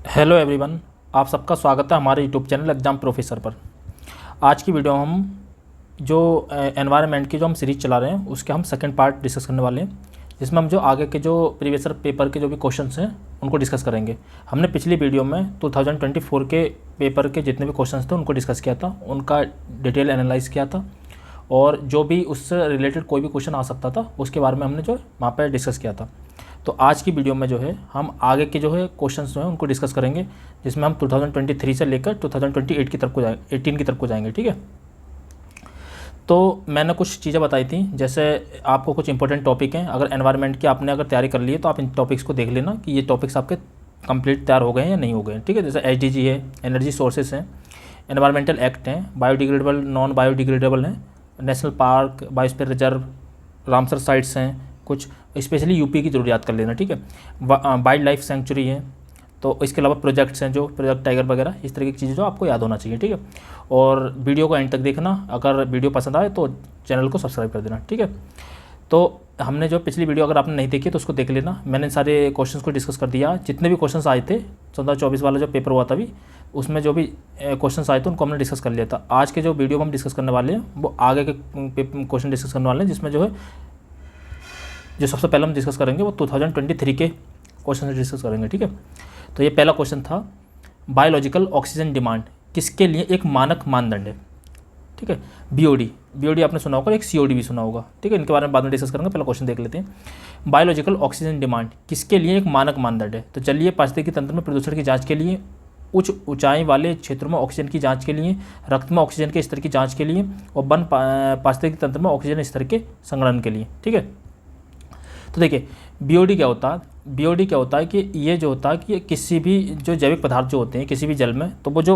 Hello everyone, आप सबका स्वागत है हमारे यूट्यूब चैनल एग्ज़ाम प्रोफेसर पर। आज की वीडियो हम जो एनवायरनमेंट की जो हम सीरीज़ चला रहे हैं उसके हम सेकंड पार्ट डिस्कस करने वाले हैं, जिसमें हम जो आगे के जो प्रीवियस पेपर के जो भी क्वेश्चंस हैं उनको डिस्कस करेंगे। हमने पिछली वीडियो में 2024 के पेपर के जितने भी क्वेश्चंस थे उनको डिस्कस किया था, उनका डिटेल एनालाइज़ किया था और जो भी उससे रिलेटेड कोई भी क्वेश्चन आ सकता था उसके बारे में हमने जो वहाँ पर डिस्कस किया था। तो आज की वीडियो में जो है हम आगे के जो है क्वेश्चंस जो हैं उनको डिस्कस करेंगे, जिसमें हम 2023 से लेकर 2028 की तरफ को जाएंगे, 18 की तरफ को जाएंगे। ठीक है, तो मैंने कुछ चीज़ें बताई थी, जैसे आपको कुछ इंपॉर्टेंट टॉपिक हैं। अगर एनवायरनमेंट की आपने अगर तैयारी कर ली है तो आप इन टॉपिक्स को देख लेना कि ये टॉपिक्स आपके कंप्लीट तैयार हो गए हैं या नहीं हो गए हैं। ठीक है, जैसे SDG है, एनर्जी सोर्सेस हैं, एनवायरमेंटल एक्ट हैं, बायोडिग्रेडेबल नॉन बायोडिग्रेडेबल हैं, national park, biosphere reserve, Ramsar sites हैं, कुछ स्पेशली यूपी की जरूर याद कर लेना। ठीक है, वाइल्ड लाइफ सेंचुरी है, तो इसके अलावा प्रोजेक्ट्स हैं जो प्रोजेक्ट टाइगर वगैरह, इस तरह की चीज़ें जो आपको याद होना चाहिए। ठीक है, और वीडियो को एंड तक देखना। अगर वीडियो पसंद आए तो चैनल को सब्सक्राइब कर देना। ठीक है, तो हमने जो पिछली वीडियो अगर आपने नहीं देखी तो उसको देख लेना। मैंने सारे क्वेश्चंस को डिस्कस कर दिया, जितने भी क्वेश्चंस आए थे 14-24 वाला जो पेपर हुआ था अभी, उसमें जो भी क्वेश्चंस आए थे उनको हमने डिस्कस कर लिया था। आज के जो वीडियो हम डिस्कस करने वाले हैं वो आगे के क्वेश्चन डिस्कस करने वाले हैं, जिसमें जो सबसे पहले हम डिस्कस करेंगे वो 2023 के क्वेश्चन से डिस्कस करेंगे। ठीक है, तो ये पहला क्वेश्चन था, बायोलॉजिकल ऑक्सीजन डिमांड किसके लिए एक मानक मानदंड है। ठीक है, बीओडी आपने सुना होगा, एक COD भी सुना होगा। ठीक है, इनके बारे में बाद में डिस्कस करेंगे, पहला क्वेश्चन देख लेते हैं। बायोलॉजिकल ऑक्सीजन डिमांड किसके लिए एक मानक मानदंड है। तो चलिए, पारिस्थितिकी तंत्र में प्रदूषण की जाँच के लिए, उच्च ऊंचाई वाले क्षेत्रों में ऑक्सीजन की जांच के लिए, रक्त में ऑक्सीजन के स्तर की जांच के लिए और वन पारिस्थितिकी तंत्र में ऑक्सीजन स्तर के संग्रहण के लिए। ठीक है, तो देखिए बीओडी क्या होता है कि ये जो होता है कि किसी भी जो जैविक पदार्थ जो होते हैं किसी भी जल में, तो वो जो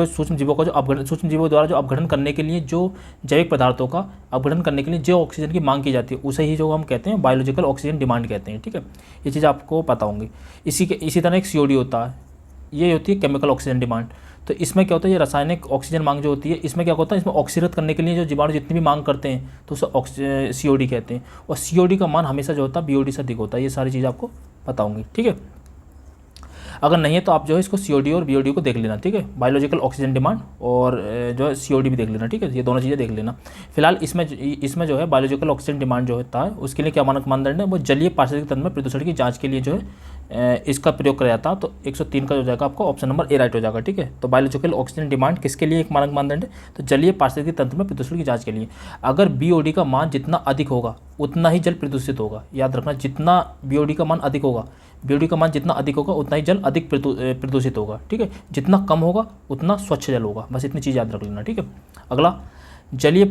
सूक्ष्म जीवों का जो सूक्ष्म जीवों द्वारा जो अपघटन करने के लिए, जो जैविक पदार्थों का अपघटन करने के लिए जो ऑक्सीजन की मांग की जाती है उसे ही जो हम कहते हैं बायोलॉजिकल ऑक्सीजन डिमांड कहते हैं। ठीक है, ये चीज़ आपको पता होंगी। इसी तरह एक COD होता है, ये होती है केमिकल ऑक्सीजन डिमांड। तो इसमें क्या होता है, ये रासायनिक ऑक्सीजन मांग जो होती है, इसमें क्या होता है, इसमें ऑक्सीकृत करने के लिए जो जीवाणु जितनी भी मांग करते हैं तो उसे COD कहते हैं, और COD का मान हमेशा जो होता है BOD से अधिक होता है। ये सारी चीज़ आपको पता होंगी। ठीक है, अगर नहीं है तो आप जो है इसको COD और BOD को देख लेना। ठीक है, बायोलॉजिकल ऑक्सीजन डिमांड और जो है COD भी देख लेना। ठीक है, ये दोनों चीज़ें देख लेना। फिलहाल इसमें जो है बायोलॉजिकल ऑक्सीजन डिमांड जो होता है उसके लिए क्या मानक मानदंड है, वो जलीय पारिस्थितिकी तंत्र में प्रदूषण की जांच के लिए जो है इसका प्रयोग किया जाता है। तो 103 का जो जाएगा आपको ऑप्शन नंबर A राइट हो जाएगा। ठीक है, तो बायोलॉजिकल ऑक्सीजन डिमांड किसके लिए एक मानक मानदंड है, तो जलीय पारिस्थितिकी तंत्र में प्रदूषण की जांच के लिए। अगर BOD का मान जितना अधिक होगा उतना ही जल प्रदूषित होगा। याद रखना, जितना BOD का मान अधिक होगा, BOD का मान जितना अधिक होगा उतना ही जल अधिक प्रदूषित होगा। ठीक है, जितना कम होगा उतना स्वच्छ जल होगा। बस इतनी चीज़ याद रख लेना। ठीक है, अगला, जलीय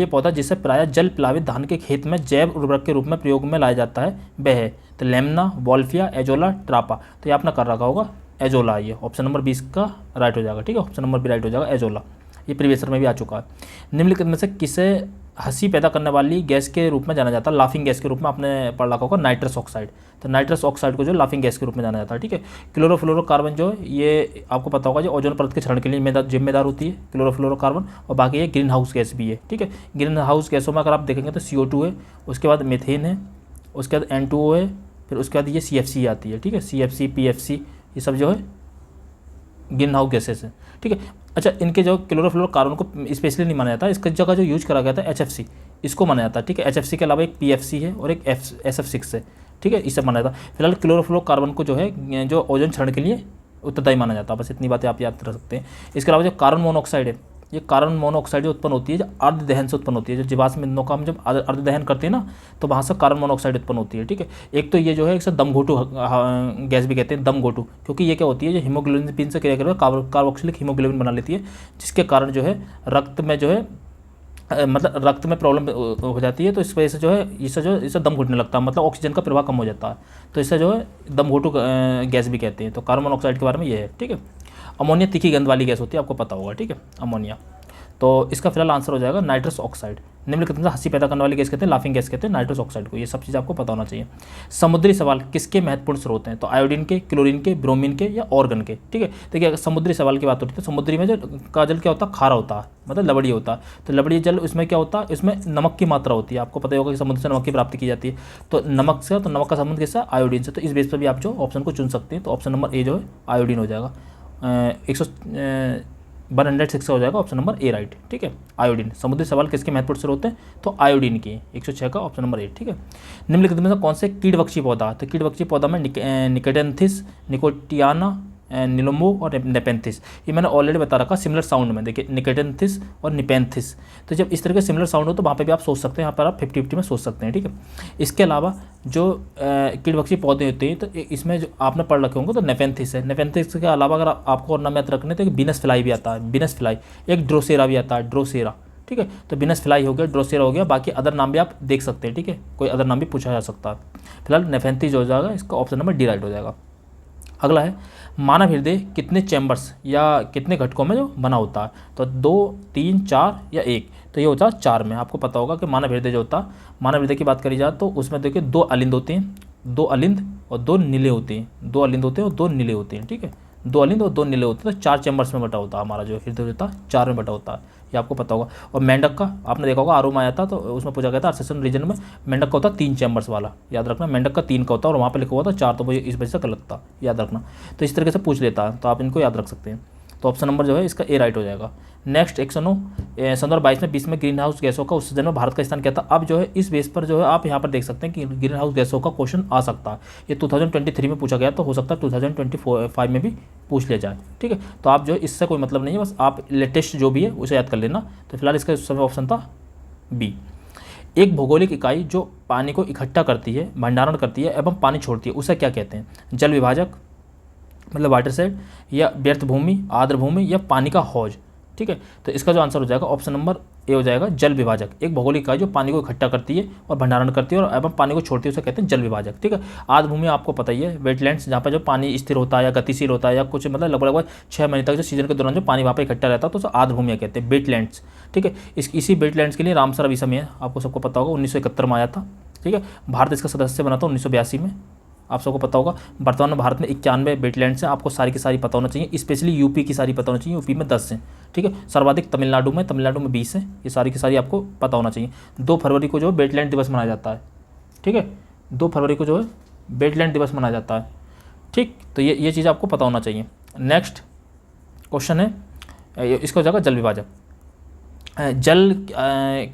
पौधा जिसे प्रायः जल प्लावित धान के खेत में जैव उर्वरक के रूप में प्रयोग में लाया जाता है वह है, तो लेमना, वॉल्फिया, एजोला, ट्रापा। तो ये आपने कर रखा होगा, एजोला। ये ऑप्शन नंबर 20 का राइट हो जाएगा। ठीक है, ऑप्शन नंबर B राइट हो जाएगा, एजोला। ये प्रीवियस में भी आ चुका है। निम्नलिखित में से किसे हंसी पैदा करने वाली गैस के रूप में जाना जाता है, लाफिंग गैस के रूप में आपने पढ़ रखा होगा, नाइट्रस ऑक्साइड। तो नाइट्रस ऑक्साइड को जो लाफिंग गैस के रूप में जाना जाता है। ठीक है, क्लोरोफ्लोरोकार्बन जो है ये आपको पता होगा, जो ओजोन परत के क्षरण के लिए जिम्मेदार होती है क्लोरोफ्लोरोकार्बन, और बाकी ये ग्रीन हाउस गैस भी है। ठीक है, ग्रीन हाउस गैसों में अगर आप देखेंगे तो CO2 है, उसके बाद मीथेन है, उसके बाद N2O है, फिर उसके बाद ये CFC आती है। ठीक है, CFC, PFC, ये सब जो है ग्रीन हाउस गैसेस है। ठीक है, अच्छा, इनके जो क्लोरोफ्लोरोकार्बन को स्पेशली नहीं माना जाता, इसकी जगह जो यूज करा गया था HFC, इसको माना जाता है। ठीक है, HFC के अलावा एक PFC है और एक SF6 है। ठीक है, इसे माना जाता है। फिलहाल क्लोरोफ्लोरोकार्बन को जो है जो ओजोन क्षरण के लिए उत्तरदायी माना जाता है। बस इतनी बातें आप याद रख सकते हैं। इसके अलावा जो कार्बन मोनोऑक्साइड है, ये कार्बन मोनोऑक्साइड जो उत्पन्न होती है, जो अर्ध दहन से उत्पन्न होती है, जो जीवाश्म ईंधनों का हम जब अर्ध दहन करते हैं ना, तो वहाँ से कार्बन मोनोऑक्साइड उत्पन्न होती है। ठीक है, एक तो ये जो है इसे दमघोटू गैस भी कहते हैं, दमघोटू, क्योंकि ये क्या होती है, जो हीमोग्लोबिन से क्या करके कार्बोक्सिलिक हीमोग्लोबिन बना लेती है, जिसके कारण जो है रक्त में जो है मतलब रक्त में प्रॉब्लम हो जाती है। तो इस वजह से जो है इसे दम घुटने लगता है, मतलब ऑक्सीजन का प्रवाह कम हो जाता है, तो इससे जो है दम घोटू गैस भी कहते हैं। तो कार्बन मोनोऑक्साइड के बारे में ये है। ठीक है, अमोनिया तीखी गंध वाली गैस होती है, आपको पता होगा। ठीक है, अमोनिया। तो इसका फिलहाल आंसर हो जाएगा नाइट्रस ऑक्साइड। निम्नलिखित में से हंसी पैदा करने वाली गैस कहते हैं, लाफिंग गैस कहते हैं नाइट्रस ऑक्साइड को। ये सब चीज़ आपको पता होना चाहिए। समुद्री सवाल किसके महत्वपूर्ण स्रोत हैं? तो आयोडीन के, क्लोरीन के, ब्रोमीन के या ऑर्गन के। ठीक है, देखिए अगर समुद्री सवाल की बात होती है तो समुद्री में जो का जल क्या होता है, खारा होता है, मतलब लवणीय होता है। तो लवणीय जल उसमें क्या होता है, इसमें नमक की मात्रा होती है। आपको पता होगा कि समुद्र से नमक की प्राप्ति की जाती है। तो नमक से, तो नमक का संबंध किससे? आयोडीन से। तो इस बेस पर भी आप जो ऑप्शन को चुन सकते हैं। तो ऑप्शन नंबर ए जो है आयोडीन हो जाएगा। 106 हो जाएगा ऑप्शन नंबर ए राइट। ठीक है, आयोडीन। समुद्री सवाल किसके महत्वपूर्ण स्रोत हैं? तो आयोडीन की। 106 का ऑप्शन नंबर ए। ठीक है, निम्नलिखित में से कौन से कीटवक्षी पौधा? तो कीटवक्षी पौधा में निकेडेंथिस, निकोटियाना, निलोमो और नेपेंथिस। ये मैंने ऑलरेडी बता रखा सिमिलर साउंड में। देखिए निकेडेंथिस और निपेंथिस, तो जब इस तरह के सिमिलर साउंड हो तो वहाँ पे भी आप सोच सकते हैं, यहाँ पर आप 50-50 में सोच सकते हैं। ठीक है, इसके अलावा जो कीटवक्षी पौधे होते हैं तो इसमें जो आपने पढ़ रखे होंगे तो नेपेंथिस है। नेपेंथिस के अलावा अगर आपको और नाम याद रखने तो एक बीनस फ्लाई भी आता है, बीनस फ्लाई। एक ड्रोसेरा भी आता है, ड्रोसेरा। ठीक है, तो बीनस फ्लाई हो गया, ड्रोसेरा हो गया, बाकी अदर नाम भी आप देख सकते हैं। ठीक है, कोई अदर नाम भी पूछा जा सकता है। फिलहाल नेपेंथिस हो जाएगा, इसका ऑप्शन नंबर डी राइट हो जाएगा। अगला है मानव हृदय कितने चैम्बर्स या कितने घटकों में जो बना होता है? तो 2, 3, 4 या 1? तो ये होता है 4 में। आपको पता होगा कि मानव हृदय जो होता है, मानव हृदय की बात करी जाए तो उसमें देखिए 2 अलिंद होते हैं, 2 अलिंद और 2 नीले होते हैं, 2 अलिंद होते हैं और 2 नीले होते हैं। ठीक है, 2 अलिंद और 2 नीले होते हैं। तो 4 चैम्बर्स में बटा होता है हमारा जो हृदय होता है, 4 में बटा होता है, ये आपको पता होगा। और मेंढक का आपने देखा होगा, आरो में आया था तो उसमें पूछा गया था अर्सेसन रीजन में मेंढक का होता है 3 चैम्बर्स वाला, याद रखना। मेंढक का 3 का होता है और वहाँ पे लिखा हुआ था 4, तो वो इस वजह से गलत था, याद रखना। तो इस तरीके से पूछ लेता है, तो आप इनको याद रख सकते हैं। तो ऑप्शन नंबर जो है इसका ए राइट हो जाएगा। नेक्स्ट 109, सन 2022 में 20 में ग्रीन हाउस गैसों का उत्सर्जन में भारत का स्थान क्या था? अब जो है इस बेस पर जो है आप यहाँ पर देख सकते हैं कि ग्रीन हाउस गैसों का क्वेश्चन आ सकता है। ये 2023 में पूछा गया, तो हो सकता है 2025 में भी पूछ लिया जाए। ठीक है, तो आप जो है इससे कोई मतलब नहीं है, बस आप लेटेस्ट जो भी है उसे याद कर लेना। तो फिलहाल इसका समय ऑप्शन था बी। एक भौगोलिक इकाई जो पानी को इकट्ठा करती है, भंडारण करती है एवं पानी छोड़ती है, उसे क्या कहते हैं? जल विभाजक मतलब वाटर सेड, या व्यर्थ भूमि, आर्द्र भूमि, या पानी का हौज। ठीक है, तो इसका जो आंसर हो जाएगा ऑप्शन नंबर ए हो जाएगा, जल विभाजक। एक भौगोलिक इकाई जो पानी को इकट्ठा करती है और भंडारण करती है और एवं पानी को छोड़ती है, उसे कहते हैं जल विभाजक। ठीक है, आर्द्र भूमि आपको पता ही है, वेटलैंड्स, जहाँ पर जो पानी स्थिर होता है या गतिशील होता है या कुछ मतलब लगभग 6 महीने तक जो सीजन के दौरान जो पानी वहाँ पर इकट्ठा रहता है तो उसे आर्द्र भूमि कहते हैं, वेटलैंड्स। ठीक है, इसी वेटलैंड्स के लिए रामसर अभिसमय है, आपको सबको पता होगा, 1971 में आया था। ठीक है, भारत इसका सदस्य बना था 1982 में, आप सबको पता होगा। वर्तमान में भारत में 91 वेटलैंड्स हैं, आपको सारी की सारी पता होना चाहिए, स्पेशली यूपी की सारी पता होना चाहिए। यूपी में 10 हैं। ठीक है, सर्वाधिक तमिलनाडु में 20 हैं। ये सारी की सारी आपको पता होना चाहिए। 2 फरवरी को जो है वेटलैंड दिवस मनाया जाता है। ठीक है, 2 फरवरी को जो है वेटलैंड दिवस मनाया जाता है। ठीक, तो ये चीज़ आपको पता होना चाहिए। नेक्स्ट क्वेश्चन है, इसका हो जाएगा जल विभाजक। जल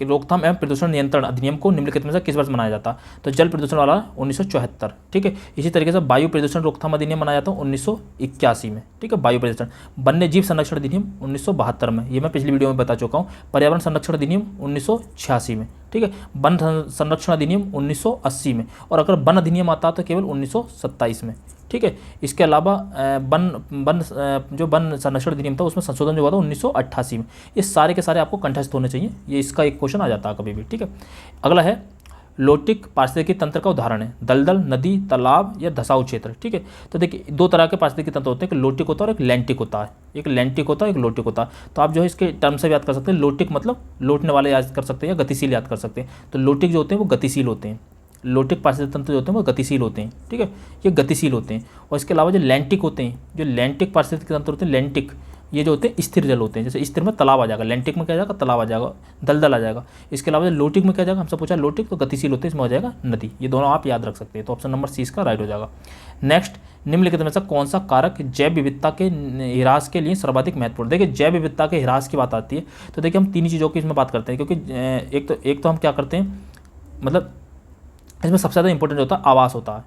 रोकथाम एवं प्रदूषण नियंत्रण अधिनियम को निम्नलिखित में से किस वर्ष बनाया जाता? तो जल प्रदूषण वाला 1974। ठीक है, इसी तरीके से वायु प्रदूषण रोकथाम अधिनियम बनाया जाता है 1981 में। ठीक है, वायु प्रदूषण। वन्य जीव संरक्षण अधिनियम 1972 में, ये मैं पिछली वीडियो में बता चुका हूँ। पर्यावरण संरक्षण अधिनियम 1986 में। ठीक है, वन संरक्षण अधिनियम 1980 में, और अगर वन अधिनियम आता तो केवल 1927 में। ठीक है, इसके अलावा जो वन संरक्षण अधिनियम था उसमें संशोधन जो हुआ था 1988 में। ये सारे के सारे आपको कंठस्थ होने चाहिए, ये इसका एक क्वेश्चन आ जाता है कभी भी। ठीक है, अगला है लोटिक पारिस्थितिकी तंत्र का उदाहरण है, दलदल, नदी, तालाब या धसाऊ क्षेत्र। ठीक है, तो देखिए 2 तरह के पारिस्थितिकी तंत्र होते हैं, एक लोटिक होता है और एक लैंटिक होता है। एक लैंटिक होता है, एक लोटिक होता है। तो आप जो है इसके टर्म से याद कर सकते हैं। लोटिक मतलब लौटने वाले याद कर सकते हैं या गतिशील याद कर सकते हैं। तो लोटिक जो होते हैं वो गतिशील होते हैं, लोटिक पारिस्थितिक तंत्र जो होते हैं वो गतिशील होते हैं। ठीक है, ये गतिशील होते हैं। और इसके अलावा जो लैंटिक होते हैं, जो लैंटिक पारिस्थितिक तंत्र होते हैं, लैंटिक, ये जो होते हैं स्थिर जल होते हैं। जैसे स्थिर में तालाब आ जाएगा, लैंटिक में क्या आ जाएगा, तालाब आ जाएगा, दलदल आ जाएगा। इसके अलावा लोटिक में क्या आ जाएगा, हमसे पूछा लोटिक, तो गतिशील होते हैं, इसमें हो जाएगा नदी। ये दोनों आप याद रख सकते हैं। तो ऑप्शन नंबर सी इसका राइट हो जाएगा। नेक्स्ट, निम्नलिखित में से कौन सा कारक जैव विविधता के ह्रास के लिए सर्वाधिक महत्वपूर्ण? देखिए जैव विविधता के ह्रास की बात आती है तो देखिए हम 3 चीज़ों की इसमें बात करते हैं, क्योंकि एक तो हम क्या करते हैं, मतलब इसमें सबसे ज़्यादा इंपॉर्टेंट होता है आवास होता है,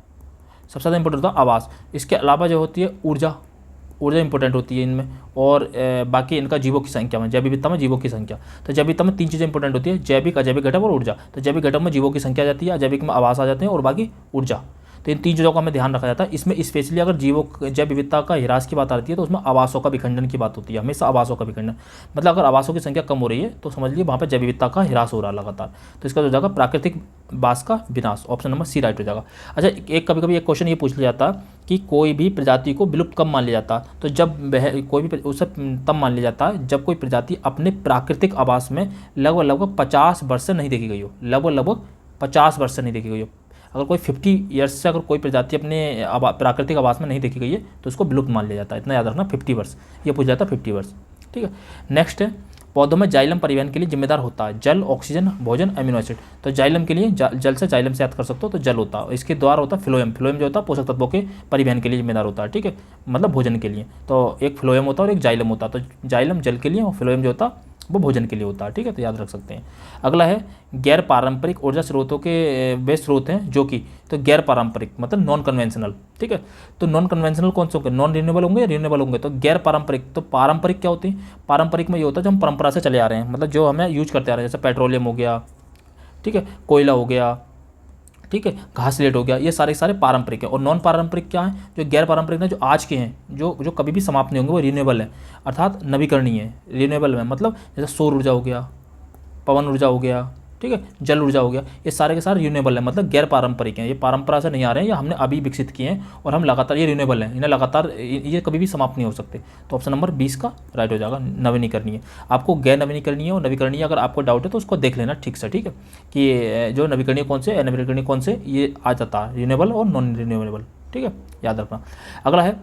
सबसे ज़्यादा इंपॉर्टेंट होता है आवास। इसके अलावा जो होती है ऊर्जा इंपॉर्टेंट होती है इनमें, और बाकी इनका जीवों की संख्या में, जैव विविधता में जीवों की संख्या। तो जैव विविधता में 3 चीज़ें इंपॉर्टेंट होती है, जैविक, अजैविक घटक और ऊर्जा। तो जैविक घटक में जीवों की संख्या आ जाती है, अजैविक में आवास आ जाते हैं और बाकी ऊर्जा। तो इन 3 चीज़ों का हमें ध्यान रखा जाता है। इसमें स्पेशली अगर जैव विविधता का ह्रास की बात आती है तो उसमें आवासों का विखंडन की बात होती है, हमेशा आवासों का विखंडन। मतलब अगर आवासों की संख्या कम हो रही है तो समझ लीजिए वहाँ पर जैव विविधता का ह्रास हो रहा है लगातार। तो इसका जो जाएगा प्राकृतिक बास का विनाश, ऑप्शन नंबर सी राइट हो जाएगा। अच्छा, एक कभी कभी एक क्वेश्चन ये पूछ लिया जाता कि कोई भी प्रजाति को विलुप्त कब मान लिया जाता, तो जब वह कोई भी उसे तब मान लिया जाता है जब कोई प्रजाति अपने प्राकृतिक आवास में लगभग 50 वर्ष से नहीं देखी गई हो, लगभग 50 वर्ष से नहीं देखी गई हो। अगर कोई 50 ईयर्स से अगर कोई प्रजाति अपने प्राकृतिक आवास में नहीं देखी गई है तो उसको विलुप्त मान लिया जाता है। इतना याद रखना, 50 वर्ष ये पूछ जाता है, 50 वर्ष। ठीक है, नेक्स्ट है पौधों में जाइलम परिवहन के लिए जिम्मेदार होता है जल, ऑक्सीजन, भोजन, अमीनो एसिड। तो जाइलम के लिए जल से जाइलम से याद कर सकते हो तो जल होता है। इसके द्वारा होता है फ्लोएम, फ्लोएम जो होता है पोषक तत्वों के परिवहन के लिए जिम्मेदार होता है। ठीक है, मतलब भोजन के लिए। तो एक फ्लोएम होता है और एक जाइलम होता है। तो जाइलम जल के लिए और फ्लोएम जो होता है वो भोजन के लिए होता है। ठीक है, तो याद रख सकते हैं। अगला है गैर पारंपरिक ऊर्जा स्रोतों के वे स्रोत हैं जो कि, तो गैर पारंपरिक मतलब नॉन कन्वेंशनल। ठीक है, तो नॉन कन्वेंशनल कौन से होंगे, नॉन रिन्यूएबल होंगे या रिन्यूएबल होंगे। तो गैर पारंपरिक, तो पारंपरिक क्या होती है, पारंपरिक में ये होता है जो हम परंपरा से चले आ रहे हैं, मतलब जो हमें यूज करते आ रहे हैं, जैसे पेट्रोलियम हो गया, ठीक है, कोयला हो गया, ठीक है, घासलेट हो गया, ये सारे सारे पारंपरिक है। और नॉन पारंपरिक क्या है, जो गैर पारंपरिक है, जो आज के हैं, जो कभी भी समाप्त नहीं होंगे, वो रिन्यूएबल है, अर्थात नवीकरणीय है। रिन्यूएबल में मतलब जैसे सौर ऊर्जा हो गया, पवन ऊर्जा हो गया, ठीक है, जल ऊर्जा हो गया, ये सारे के सारे रिन्यूएबल है, मतलब गैर पारंपरिक हैं। ये परंपरा से नहीं आ रहे हैं, या हमने अभी विकसित किए हैं और हम लगातार, ये रिन्यूएबल हैं, इन्हें लगातार ये कभी भी समाप्त नहीं हो सकते। तो ऑप्शन नंबर 20 का राइट हो जाएगा, नवीनीकरणीय। आपको गैर नवीनीकरणीय और नवीकरणीय अगर आपको डाउट है तो उसको देख लेना ठीक से। ठीक है, कि जो नवीकरणीय कौन से, नवीकरणीय कौन से, ये आ जाता है रिन्यूएबल और नॉन रिन्यूएबल। ठीक है, याद रखना। अगला है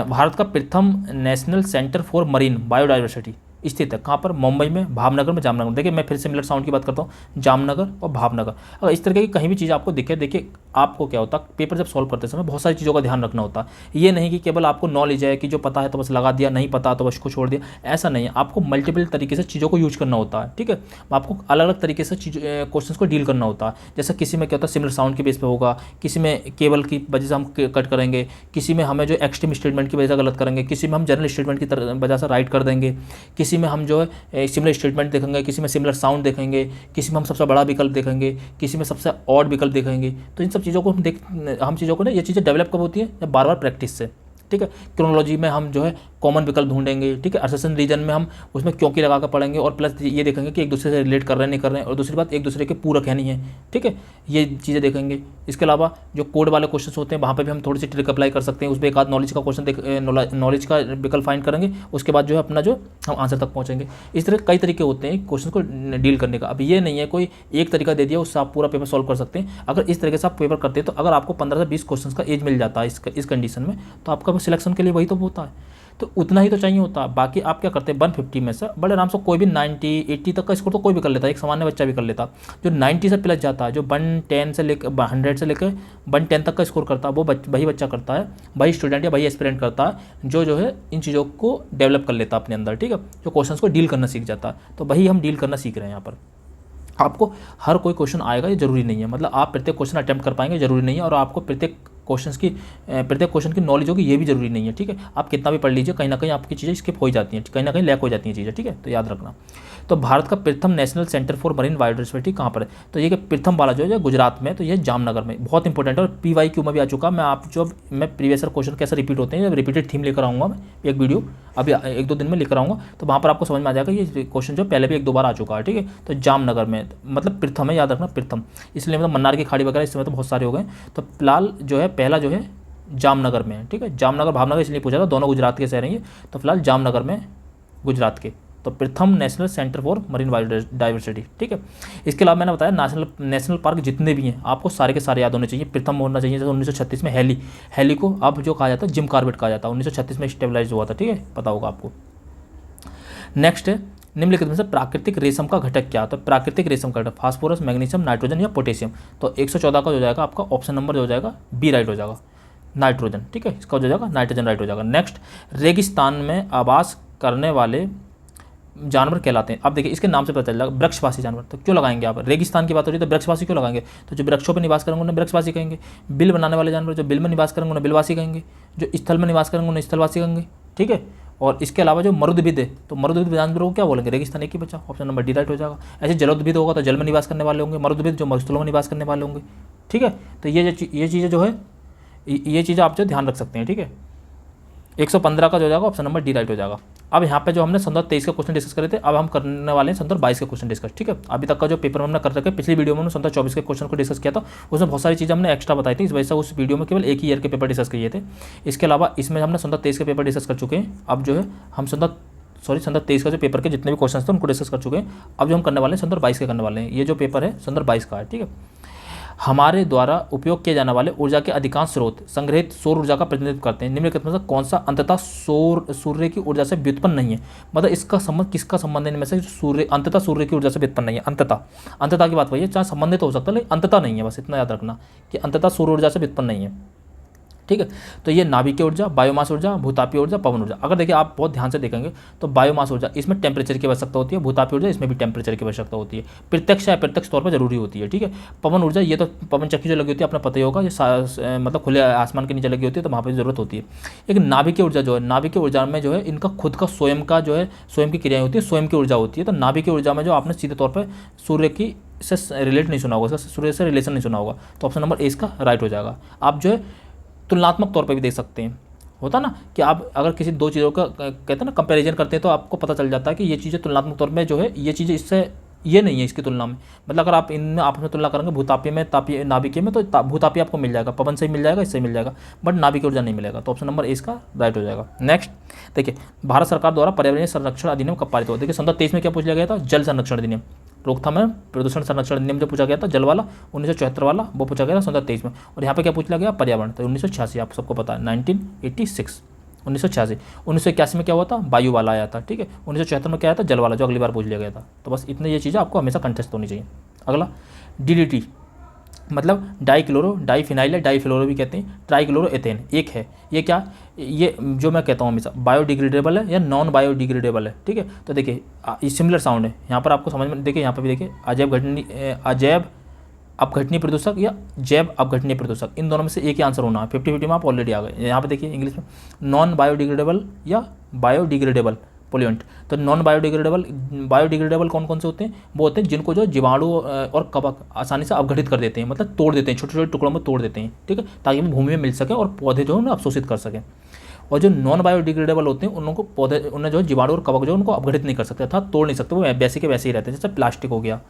भारत का प्रथम national centre for marine biodiversity स्थित है कहाँ पर, मुंबई में, भावनगर में, जामनगर में। देखिए मैं फिर से मिलर साउंड की बात करता हूँ, जामनगर और भावनगर। अगर इस तरह की कहीं भी चीज़ आपको दिखे, देखिए आपको क्या होता है, पेपर जब सॉल्व करते समय बहुत सारी चीज़ों का ध्यान रखना होता है। ये नहीं कि केवल आपको नॉलेज है कि जो पता है तो बस लगा दिया, नहीं पता तो बस को छोड़ दिया, ऐसा नहीं है। आपको मल्टीपल तरीके से चीज़ों को यूज करना होता है। ठीक है, आपको अलग अलग तरीके से क्वेश्चन को डील करना होता है। जैसे किसी में क्या होता है सिमिलर साउंड के बेस पर होगा, किसी में केवल की वजह से हम कट करेंगे, किसी में हमें जो एक्सट्रीम स्टेटमेंट की वजह से गलत करेंगे, किसी में हम जनरल स्टेटमेंट की वजह से राइट कर देंगे, किसी में हम जो है सिमिलर स्टेटमेंट देखेंगे, किसी में सिमिलर साउंड देखेंगे, किसी में हम सबसे बड़ा विकल्प देखेंगे, किसी में सबसे ऑड विकल्प देखेंगे। तो इन सब चीज़ों को हम चीज़ों को ना, ये चीज़ें डेवलप कब होती है, जब बार बार प्रैक्टिस से। ठीक है, क्रोनोलॉजी में हम जो है कॉमन विकल्प ढूंढेंगे। ठीक है, असर्शन रीजन में हम उसमें क्योंकि लगा कर पढ़ेंगे, और प्लस ये देखेंगे कि एक दूसरे से रिलेट कर रहे हैं नहीं कर रहे हैं, और दूसरी बात एक दूसरे के पूरक है नहीं है। ठीक है, ये चीज़ें देखेंगे। इसके अलावा जो कोड वाले क्वेश्चन होते हैं वहाँ पर भी हम थोड़ी सी ट्रिक अप्लाई कर सकते हैं, उसमें एक आध नॉलेज का क्वेश्चन नॉलेज का विकल्प फाइंड करेंगे, उसके बाद जो है अपना जो हम आंसर तक पहुँचेंगे। इस तरह कई तरीके होते हैं क्वेश्चन को डील करने का। अब ये नहीं है कोई एक तरीका दे दिया उससे आप पूरा पेपर सॉल्व कर सकते हैं। अगर इस तरीके से आप पेपर करते हैं तो अगर आपको 15 से 20 क्वेश्चन का एज मिल जाता है इस कंडीशन में, तो आपका सिलेक्शन के लिए वही तो होता है। तो उतना ही तो चाहिए होता है। बाकी आप क्या करते हैं, 150 में से बड़े आराम से कोई भी 90 80 तक का स्कोर तो कोई भी कर लेता है, एक सामान्य बच्चा भी कर लेता। जो 90 से प्लस जाता है, जो 110 से लेकर 100 से लेकर 110 तक का स्कोर करता है, वो वही बच्चा करता है, वही स्टूडेंट या वही एस्पिरेंट करता है जो है इन चीज़ों को डेवलप कर लेता है अपने अंदर। ठीक है, जो क्वेश्चन को डील करना सीख जाता है। तो वही हम डील करना सीख रहे हैं यहाँ पर। आपको हर कोई क्वेश्चन आएगा ये जरूरी नहीं है, मतलब आप प्रत्येक क्वेश्चन अटेम्प्ट कर पाएंगे जरूरी नहीं है, और आपको प्रत्येक क्वेश्चन की नॉलेज होगी ये भी जरूरी नहीं है। ठीक है, आप कितना भी पढ़ लीजिए, कहीं ना कहीं आपकी चीज़ें स्किप हो जाती हैं, कहीं ना कहीं लैक हो जाती हैं चीज़ें। ठीक है, तो याद रखना। तो भारत का प्रथम national centre for marine biodiversity कहाँ पर है, तो ये प्रथम वाला जो है गुजरात में, तो ये जामनगर में, बहुत इंपॉर्टेंट है और PYQ में भी आ चुका। मैं प्रीवियस क्वेश्चन कैसे रिपीट होते हैं, जब रिपीटेड थीम लेकर आऊँगा मैं एक वीडियो अभी 1-2 दिन में लेकर आऊँगा, तो वहाँ पर आपको समझ में आ जाएगा। ये क्वेश्चन जो पहले भी 1-2 बार आ चुका है। ठीक है, तो जामनगर में मतलब प्रथम है, याद रखना प्रथम, इसलिए मतलब मन्नार की खाड़ी वगैरह इस समय तो बहुत सारे हो गए। तो फिलहाल जो है पहला जो है जामनगर में है। ठीक है, जामनगर भावनगर इसलिए पूछा था, दोनों गुजरात के शहर हैं ये, तो फिलहाल जामनगर में गुजरात के, तो प्रथम national centre for marine biodiversity. ठीक है, इसके अलावा मैंने बताया नेशनल पार्क जितने भी हैं आपको सारे के सारे याद होने चाहिए। प्रथम होना चाहिए, जैसे 1936 में हैली को अब जो कहा जाता है जिम कॉर्बेट कहा जाता है, 1936 में स्टेबलाइज हुआ था। ठीक है, पता होगा आपको। नेक्स्ट है निम्नलिखित में से प्राकृतिक रेशम का घटक क्या, तो प्राकृतिक रेशम का घटक फास्फोरस, मैग्नीशियम, नाइट्रोजन या पोटेशियम। तो 114 का जो जाएगा आपका ऑप्शन नंबर जो हो जाएगा बी राइट हो जाएगा, नाइट्रोजन। ठीक है, इसका जो जाएगा नाइट्रोजन राइट हो जाएगा। नेक्स्ट, रेगिस्तान में आवास करने वाले जानवर कहलाते हैं। अब देखिए इसके नाम से पता चल जाएगा, वृक्षवासी जानवर। तो क्यों लगाएंगे आप, रेगिस्तान की बात हो रही है तो वृक्षवासी क्यों लगाएंगे, तो जो वृक्षों पर निवास करेंगे उन्हें वृक्षवासी कहेंगे। बिल बनाने वाले जानवर जो बिल में निवास करेंगे उन्हें बिलवासी कहेंगे, जो स्थल में निवास करेंगे उन्हें स्थलवासी कहेंगे। ठीक है, और इसके अलावा जो मरुद्भिद है, तो मरुद्भिद जानवरों को क्या बोलेंगे, रेगिस्तान, एक ही बचा, ऑप्शन नंबर डी राइट हो जाएगा। ऐसे जलोद्भिद होगा तो जल में निवास करने वाले होंगे, मरुद्भिद जो मरुस्थलों में निवास करने वाले होंगे, ठीक है। तो ये चीज़ें जो है, ये चीज़ें आप जो ध्यान रख सकते हैं, ठीक है। 115 का जो हो जाएगा ऑप्शन नंबर डी राइट हो जाएगा। अब यहाँ पे जो हमने संदर्भ 23 का क्वेश्चन डिस्कस करे थे, अब हम करने वाले हैं संदर्भ 22 का क्वेश्चन डिस्कस, ठीक है। अभी तक का जो पेपर हमने कर रखे, पिछली वीडियो में हमने संदर्भ 24 के क्वेश्चन को डिस्कस किया था, उसमें बहुत सारी चीज़ें हमने एक्स्ट्रा बताई थी, इस वजह से उस वीडियो में केवल एक ही ईयर के पेपर डिस्कस किए थे। इसके अलावा इसमें हमने संदर्भ 23 के पेपर डिस्कस कर चुके हैं। अब जो है हम संदर्भ 23 का जो पेपर के जितने भी क्वेश्चन थे उनको डिस्कस कर चुके हैं। अब जो हम करने वाले हैं संदर्भ 22 के करने वाले हैं। ये जो पेपर है संदर्भ 22 का है, ठीक है। हमारे द्वारा उपयोग किए जाने वाले ऊर्जा के अधिकांश स्रोत संग्रहित सौर ऊर्जा का प्रतिनिधित्व करते हैं। निम्नलिखित में से कौन सा अंततः सूर्य की ऊर्जा से व्युत्पन्न नहीं है। मतलब इसका संबंध किसका संबंध है इनमें से, अंततः सूर्य की ऊर्जा से व्युत्पन्न नहीं है। अंततः की बात वही है, चाहे संबंधित हो सकता है लेकिन अंततः नहीं है, बस इतना याद रखना कि अंततः सूर्य ऊर्जा से व्युत्पन्न नहीं है, ठीक है। तो ये नाभिकीय ऊर्जा, बायोमास ऊर्जा, भूतापीय ऊर्जा, पवन ऊर्जा। अगर देखिए आप बहुत ध्यान से देखेंगे तो बायोमास ऊर्जा इसमें टेम्परेचर की आवश्यकता होती है, भूतापीय ऊर्जा इसमें भी टेम्परेचर की आवश्यकता होती है, प्रत्यक्ष या अप्रत्यक्ष तौर पर जरूरी होती है, ठीक है। पवन ऊर्जा ये तो पवन चक्की जो लगी होती है अपना पता ही होगा, ये मतलब खुले आसमान के नीचे लगी होती है तो वहाँ पर जरूरत होती है। लेकिन नाभिकीय ऊर्जा जो है, नाभिकीय ऊर्जा में जो है इनका खुद का स्वयं का जो है स्वयं की क्रियाएं होती है, स्वयं की ऊर्जा होती है। तो नाभिकीय ऊर्जा में जो आपने सीधे तौर पर सूर्य की से रिलेट नहीं सुना होगा, सूर्य से रिलेशन नहीं सुना होगा, तो ऑप्शन नंबर ए इसका राइट हो जाएगा। आप जो है तुलनात्मक तौर पे भी देख सकते हैं, होता ना कि आप अगर किसी दो चीज़ों का कहते हैं ना कंपैरिजन करते हैं तो आपको पता चल जाता है कि ये चीज़ें तुलनात्मक तौर पे जो है ये चीज़ें इससे ये नहीं है इसकी तुलना में। मतलब अगर आप इनमें आपस में तुलना करेंगे भूतापीय में तापीय नाभिकीय में, तो भूतापीय आपको मिल जाएगा, पवन से ही मिल जाएगा, इससे मिल जाएगा, बट नाभिकीय ऊर्जा नहीं मिलेगा। तो ऑप्शन नंबर ए इसका राइट हो जाएगा। नेक्स्ट देखिए, भारत सरकार द्वारा पर्यावरणीय संरक्षण अधिनियम कब पारित हुआ। देखिए संदर्भ 23 में क्या पूछ लिया गया था, जल संरक्षण अधिनियम, रोकथाम एवं प्रदूषण संरक्षण अधिनियम जो पूछा गया था जल वाला 1974 वाला, वो पूछा गया था संदर्भ 23 में। और यहाँ पे क्या पूछ लिया गया, पर्यावरण, तो 1986 आप सबको पता है, 1986 1981 में क्या हुआ था, वायु वाला आया था, ठीक है। 1974 में क्या आया था, जल वाला, जो अगली बार पूछ लिया गया था। तो बस इतने ये चीज़ें आपको हमेशा कंटेस्ट होनी चाहिए। अगला DDT मतलब डाइफिनाइल है, डाइफ्लोरो भी कहते हैं, ट्राइक्लोरो एथेन एक है। ये क्या, ये जो मैं कहता हूँ हमेशा बायोडिग्रेडेबल है या नॉन बायोडिग्रेडेबल है, ठीक है। तो देखिए ये सिमिलर साउंड है, यहाँ पर आपको समझ में, देखिए यहाँ पर भी देखिए अजैव अपघटनीय प्रदूषक या जैव अपघटनीय प्रदूषक, इन दोनों में से एक ही आंसर होना है। 50-50 में आप ऑलरेडी आ गए। यहाँ पे देखिए इंग्लिश में नॉन बायोडिग्रेडेबल या बायोडिग्रेडेबल पोल्यूएंट। तो नॉन बायोडिग्रेडेबल कौन कौन से होते हैं, वो होते हैं जिनको जो जीवाणु और कवक आसानी से अपघटित कर देते हैं, मतलब तोड़ देते हैं, छोटे छोटे टुकड़ों में तोड़ देते हैं, ठीक है, ताकि वो भूमि में मिल सके और पौधे जो है उन्हें अवशोषित कर सकें। और जो नॉन बायोडिग्रेडेबल होते हैं उनको पौधे, उन्हें जो जीवाणु और कवक जो उनको अपघटित नहीं कर सकते, अर्थात तोड़ नहीं सकते, वो वैसे के वैसे ही रहते हैं, जैसे प्लास्टिक हो गया,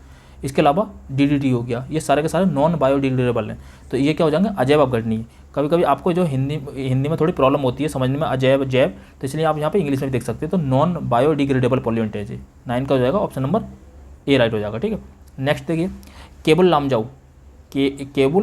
इसके अलावा DDT हो गया, ये सारे के सारे नॉन बायोडिग्रेडेबल हैं। तो ये क्या हो जाएंगे, अजैव अपघटनीय। कभी कभी आपको जो हिंदी में थोड़ी प्रॉब्लम होती है समझने में, अजैव जैव, तो इसलिए आप यहाँ पे इंग्लिश में भी देख सकते हैं। तो नॉन बायोडिग्रेडेबल पोल्यूएंट है जी, 9 का हो जाएगा, ऑप्शन नंबर ए राइट हो जाएगा, ठीक है। नेक्स्ट देखिए, केबुल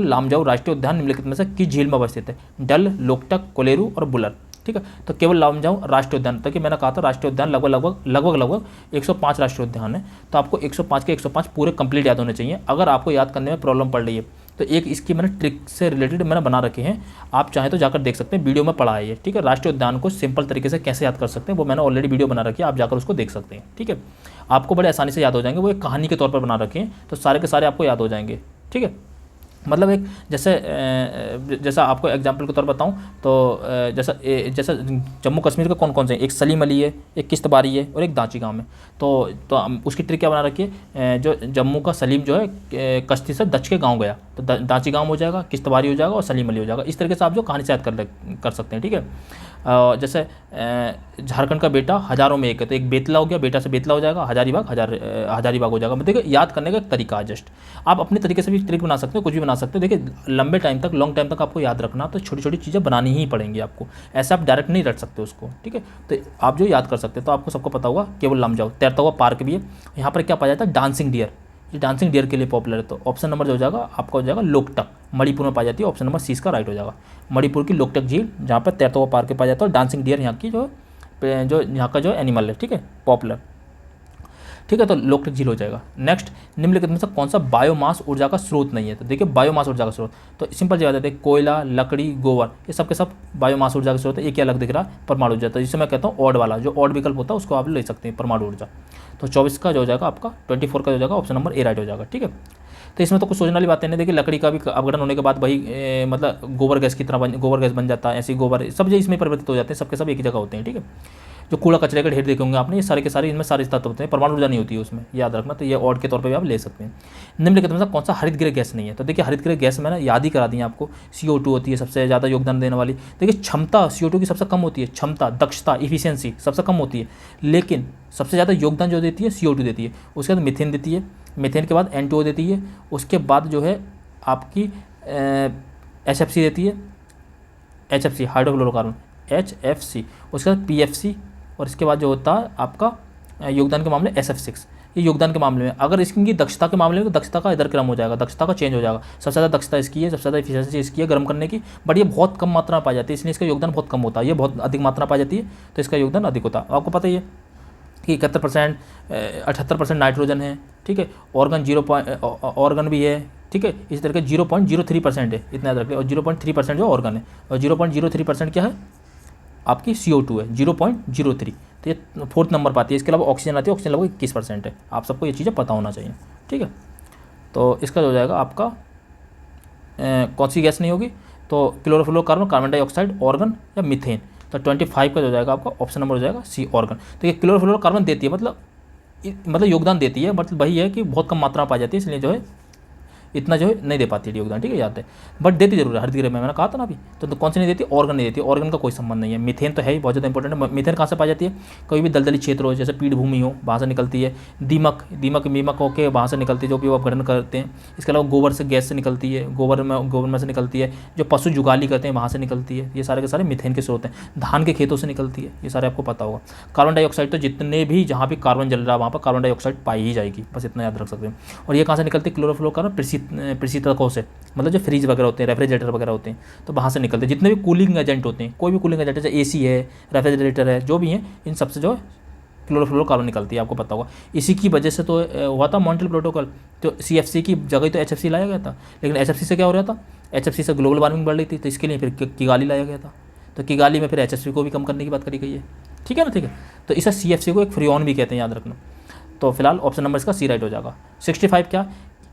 लामजाऊ राष्ट्रीय उद्यान निम्नलिखित में से किस झील में अवस्थित है। डल, लोकटक, कोलेरू और बुलर, ठीक है। तो केवल लामजाऊ राष्ट्रीय उद्यान, ताकि मैंने कहा था राष्ट्रीय उद्यान लगभग 105 राष्ट्रीय उद्यान है, तो आपको 105 के 105 पूरे कंप्लीट याद होने चाहिए। अगर आपको याद करने में प्रॉब्लम पड़ रही है तो एक इसकी मैंने ट्रिक से रिलेटेड मैंने बना रखे हैं, आप चाहें तो जाकर देख सकते हैं, वीडियो में पढ़ा है ये, ठीक है। राष्ट्रीय उद्यान को सिंपल तरीके से कैसे याद कर सकते हैं वो मैंने ऑलरेडी वीडियो बना रखी है, आप जाकर उसको देख सकते हैं, ठीक है। आपको बड़े आसानी से याद हो जाएंगे, वो एक कहानी के तौर पर बना रखे हैं, तो सारे के सारे आपको याद हो जाएंगे, ठीक है। मतलब एक जैसा आपको एग्जांपल के तौर पर बताऊं तो जैसा जम्मू कश्मीर का कौन कौन से हैं, एक सलीम अली है, एक किश्तवाड़ी है और एक दांची गांव है। तो उसकी ट्रिक क्या बना रखी है, जो जम्मू का सलीम जो है कश्ती से दच के गांव गया, तो दांची गांव हो जाएगा, किश्तवाड़ी हो जाएगा और सलीम अली हो जाएगा। इस तरीके से आप जो कहानी से याद कर सकते हैं, ठीक है। जैसे झारखंड का बेटा हज़ारों में एक है, तो एक बेतला हो गया, बेटा से बेतला हो जाएगा, हजारीबाग हो जाएगा। देखिए याद करने का एक तरीका है, जस्ट आप अपने तरीके से भी ट्रिक बना सकते हो, कुछ भी बना सकते हो। देखिए लंबे टाइम तक, लॉन्ग टाइम तक आपको याद रखना, तो छोटी छोटी चीज़ें बनानी ही पड़ेंगी आपको, ऐसे आप डायरेक्ट नहीं रट सकते उसको, ठीक है। तो आप जो याद कर सकते हैं, तो आपको सबको पता होगा केवल लामजाऊ, तैरता हुआ पार्क भी है। यहाँ पर क्या पाया जाता है, डांसिंग डियर, ये डांसिंग डियर के लिए पॉपुलर है। तो ऑप्शन नंबर जो हो जाएगा आपका हो जाएगा लोकटक, मणिपुर में पाई जाती है, ऑप्शन नंबर सी इसका राइट हो जाएगा। मणिपुर की लोकटक झील, जहाँ पर तैरता हुआ पार्क पाया जाता है, और डांसिंग डियर यहाँ की जो यहाँ का जो एनिमल है, ठीक है, पॉपुलर, ठीक है। तो लोकटक झील हो जाएगा। नेक्स्ट, निम्नलिखित में से कौन सा बायोमास ऊर्जा का स्रोत नहीं है। तो देखिए बायोमास ऊर्जा का स्रोत, तो सिंपल जवाब देते हैं, कोयला, लकड़ी, गोबर, ये सब के सब बायोमास ऊर्जा का स्रोत है। ये क्या अलग दिख रहा है, परमाणु ऊर्जा, तो जिसे मैं कहता हूँ ऑड वाला, जो ऑड विकल्प होता है उसको आप ले सकते हैं, परमाणु ऊर्जा। तो 24 का जो हो जाएगा आपका, 24 का हो जाएगा, ऑप्शन नंबर ए राइट हो जाएगा, ठीक है। तो इसमें तो कुछ सोचने वाली बातें नहीं। देखिए लकड़ी का भी अपघटन होने के बाद वही मतलब गोबर गैस की तरह गोबर गैस बन जाता है, ऐसे गोबर सब जो इसमें परिवर्तित हो जाते हैं, सबके सब एक ही जगह होते हैं, ठीक है। जो कूड़ा कचरे के ढेर देखे होंगे आपने, ये सारे के सारे इनमें सारे तत्व होते हैं, परमाणु ऊर्जा नहीं होती है उसमें, याद रखना। तो ये ऑड के तौर पर भी आप ले सकते हैं। निम्नलिखित में से कौन सा हरित गृह गैस नहीं है? तो देखिए हरित गृह गैस मैंने याद ही करा दी आपको, CO2 होती है सबसे ज़्यादा योगदान देने वाली। देखिए क्षमता CO2 की सबसे कम होती है, क्षमता, दक्षता, इफिशियंसी सबसे कम होती है, लेकिन सबसे ज़्यादा योगदान जो देती है CO2 देती है। उसके बाद मीथेन देती है, मीथेन के बाद N2O देती है, उसके बाद जो है आपकी HFC देती है, HFC हाइड्रोफ्लोरोकार्बन HFC, उसके बाद PFC, और इसके बाद जो होता है आपका योगदान के मामले SF6। ये योगदान के मामले में। अगर इसकी दक्षता के मामले में तो दक्षता का इधर क्रम हो जाएगा, दक्षता का चेंज हो जाएगा। सबसे ज़्यादा दक्षता इसकी है, सबसे ज़्यादा एफिशिएंसी इसकी है गर्म करने की, बट ये बहुत कम मात्रा में पाई जाती है, इसलिए इसका योगदान बहुत कम होता है। ये बहुत अधिक मात्रा पाई जाती है तो इसका योगदान अधिक होता है। आपको पता ही है कि 71%, 78% नाइट्रोजन है, ठीक है। ऑर्गन भी है, ठीक है। इसी तरह के 0.03% है, इतना याद रखें। और 0.3% जो ऑर्गन है, और 0.03% क्या है आपकी CO2 है, 0.03। तो ये 4th नंबर पर आती है। इसके अलावा ऑक्सीजन आती है, ऑक्सीजन लगभग 21% है। आप सबको ये चीज़ें पता होना चाहिए, ठीक है। तो इसका जो हो जाएगा आपका कौन सी गैस नहीं होगी? तो क्लोरोफ्लोरोकार्बन, कार्बन डाइऑक्साइड, ऑर्गन या मीथेन। तो 25 का जो जाएगा आपका ऑप्शन नंबर हो जाएगा C, ऑर्गन। तो ये क्लोरोफ्लोरोकार्बन देती है, मतलब योगदान देती है, मतलब वही है कि बहुत कम मात्रा में पाई जाती है, इसलिए जो है इतना जो है नहीं दे पाती है योगदान, ठीक है, याद है। बट देती जरूर है हरित गृह में, मैंने कहा था ना अभी। तो कौन सी नहीं देती? ऑर्गन नहीं देती, ऑर्गन का कोई संबंध नहीं है। मीथेन तो है ही, बहुत ज़्यादा इंपॉर्टेंट है। मीथेन कहाँ से पाई जाती है? कोई भी दलदली क्षेत्र हो, जैसे पीठभूमि हो, वहाँ से निकलती है। दीमक मीमक होकर वहाँ से निकलती है, जो कि वो अपघटन करते हैं। इसके अलावा गोबर से गैस से निकलती है, गोबर में से निकलती है। जो पशु जुगाली करते हैं वहाँ से निकलती है। ये सारे के सारे मीथेन के स्रोत हैं। धान के खेतों से निकलती है, ये सारे आपको पता होगा। कार्बन डाइऑक्साइड तो जितने भी जहाँ भी कार्बन जल रहा है वहाँ पर कार्बन डाइऑक्साइड पाई ही जाएगी, बस इतना याद रख सकते हैं। और ये कहाँ से निकलती है? क्लोरोफ्लोरोकार्बन प्रशीतकों से, मतलब जो फ्रीज वगैरह होते हैं, रेफ्रिजरेटर वगैरह होते हैं, तो वहाँ से निकलते हैं। जितने भी कूलिंग एजेंट होते हैं, कोई भी कूलिंग एजेंट, जैसे AC है, रेफ्रिजरेटर है, जो भी हैं, इन सबसे जो है क्लोरोफ्लोरोकार्बन निकलती है, आपको पता होगा। इसी की वजह से तो हुआ था मॉन्ट्रियल प्रोटोकॉल। तो CFC की जगह तो HFC लाया गया था, लेकिन HFC से क्या हो रहा था? HFC से ग्लोबल वार्मिंग बढ़ रही थी, तो इसके लिए फिर किगाली लाया गया था। तो किगाली में फिर HFC को भी कम करने की बात करी गई है, ठीक है ना, ठीक है। तो इसे CFC को एक फ्रीऑन भी कहते हैं, याद रखना। तो फिलहाल ऑप्शन नंबर इसका C राइट हो जाएगा। 65 क्या?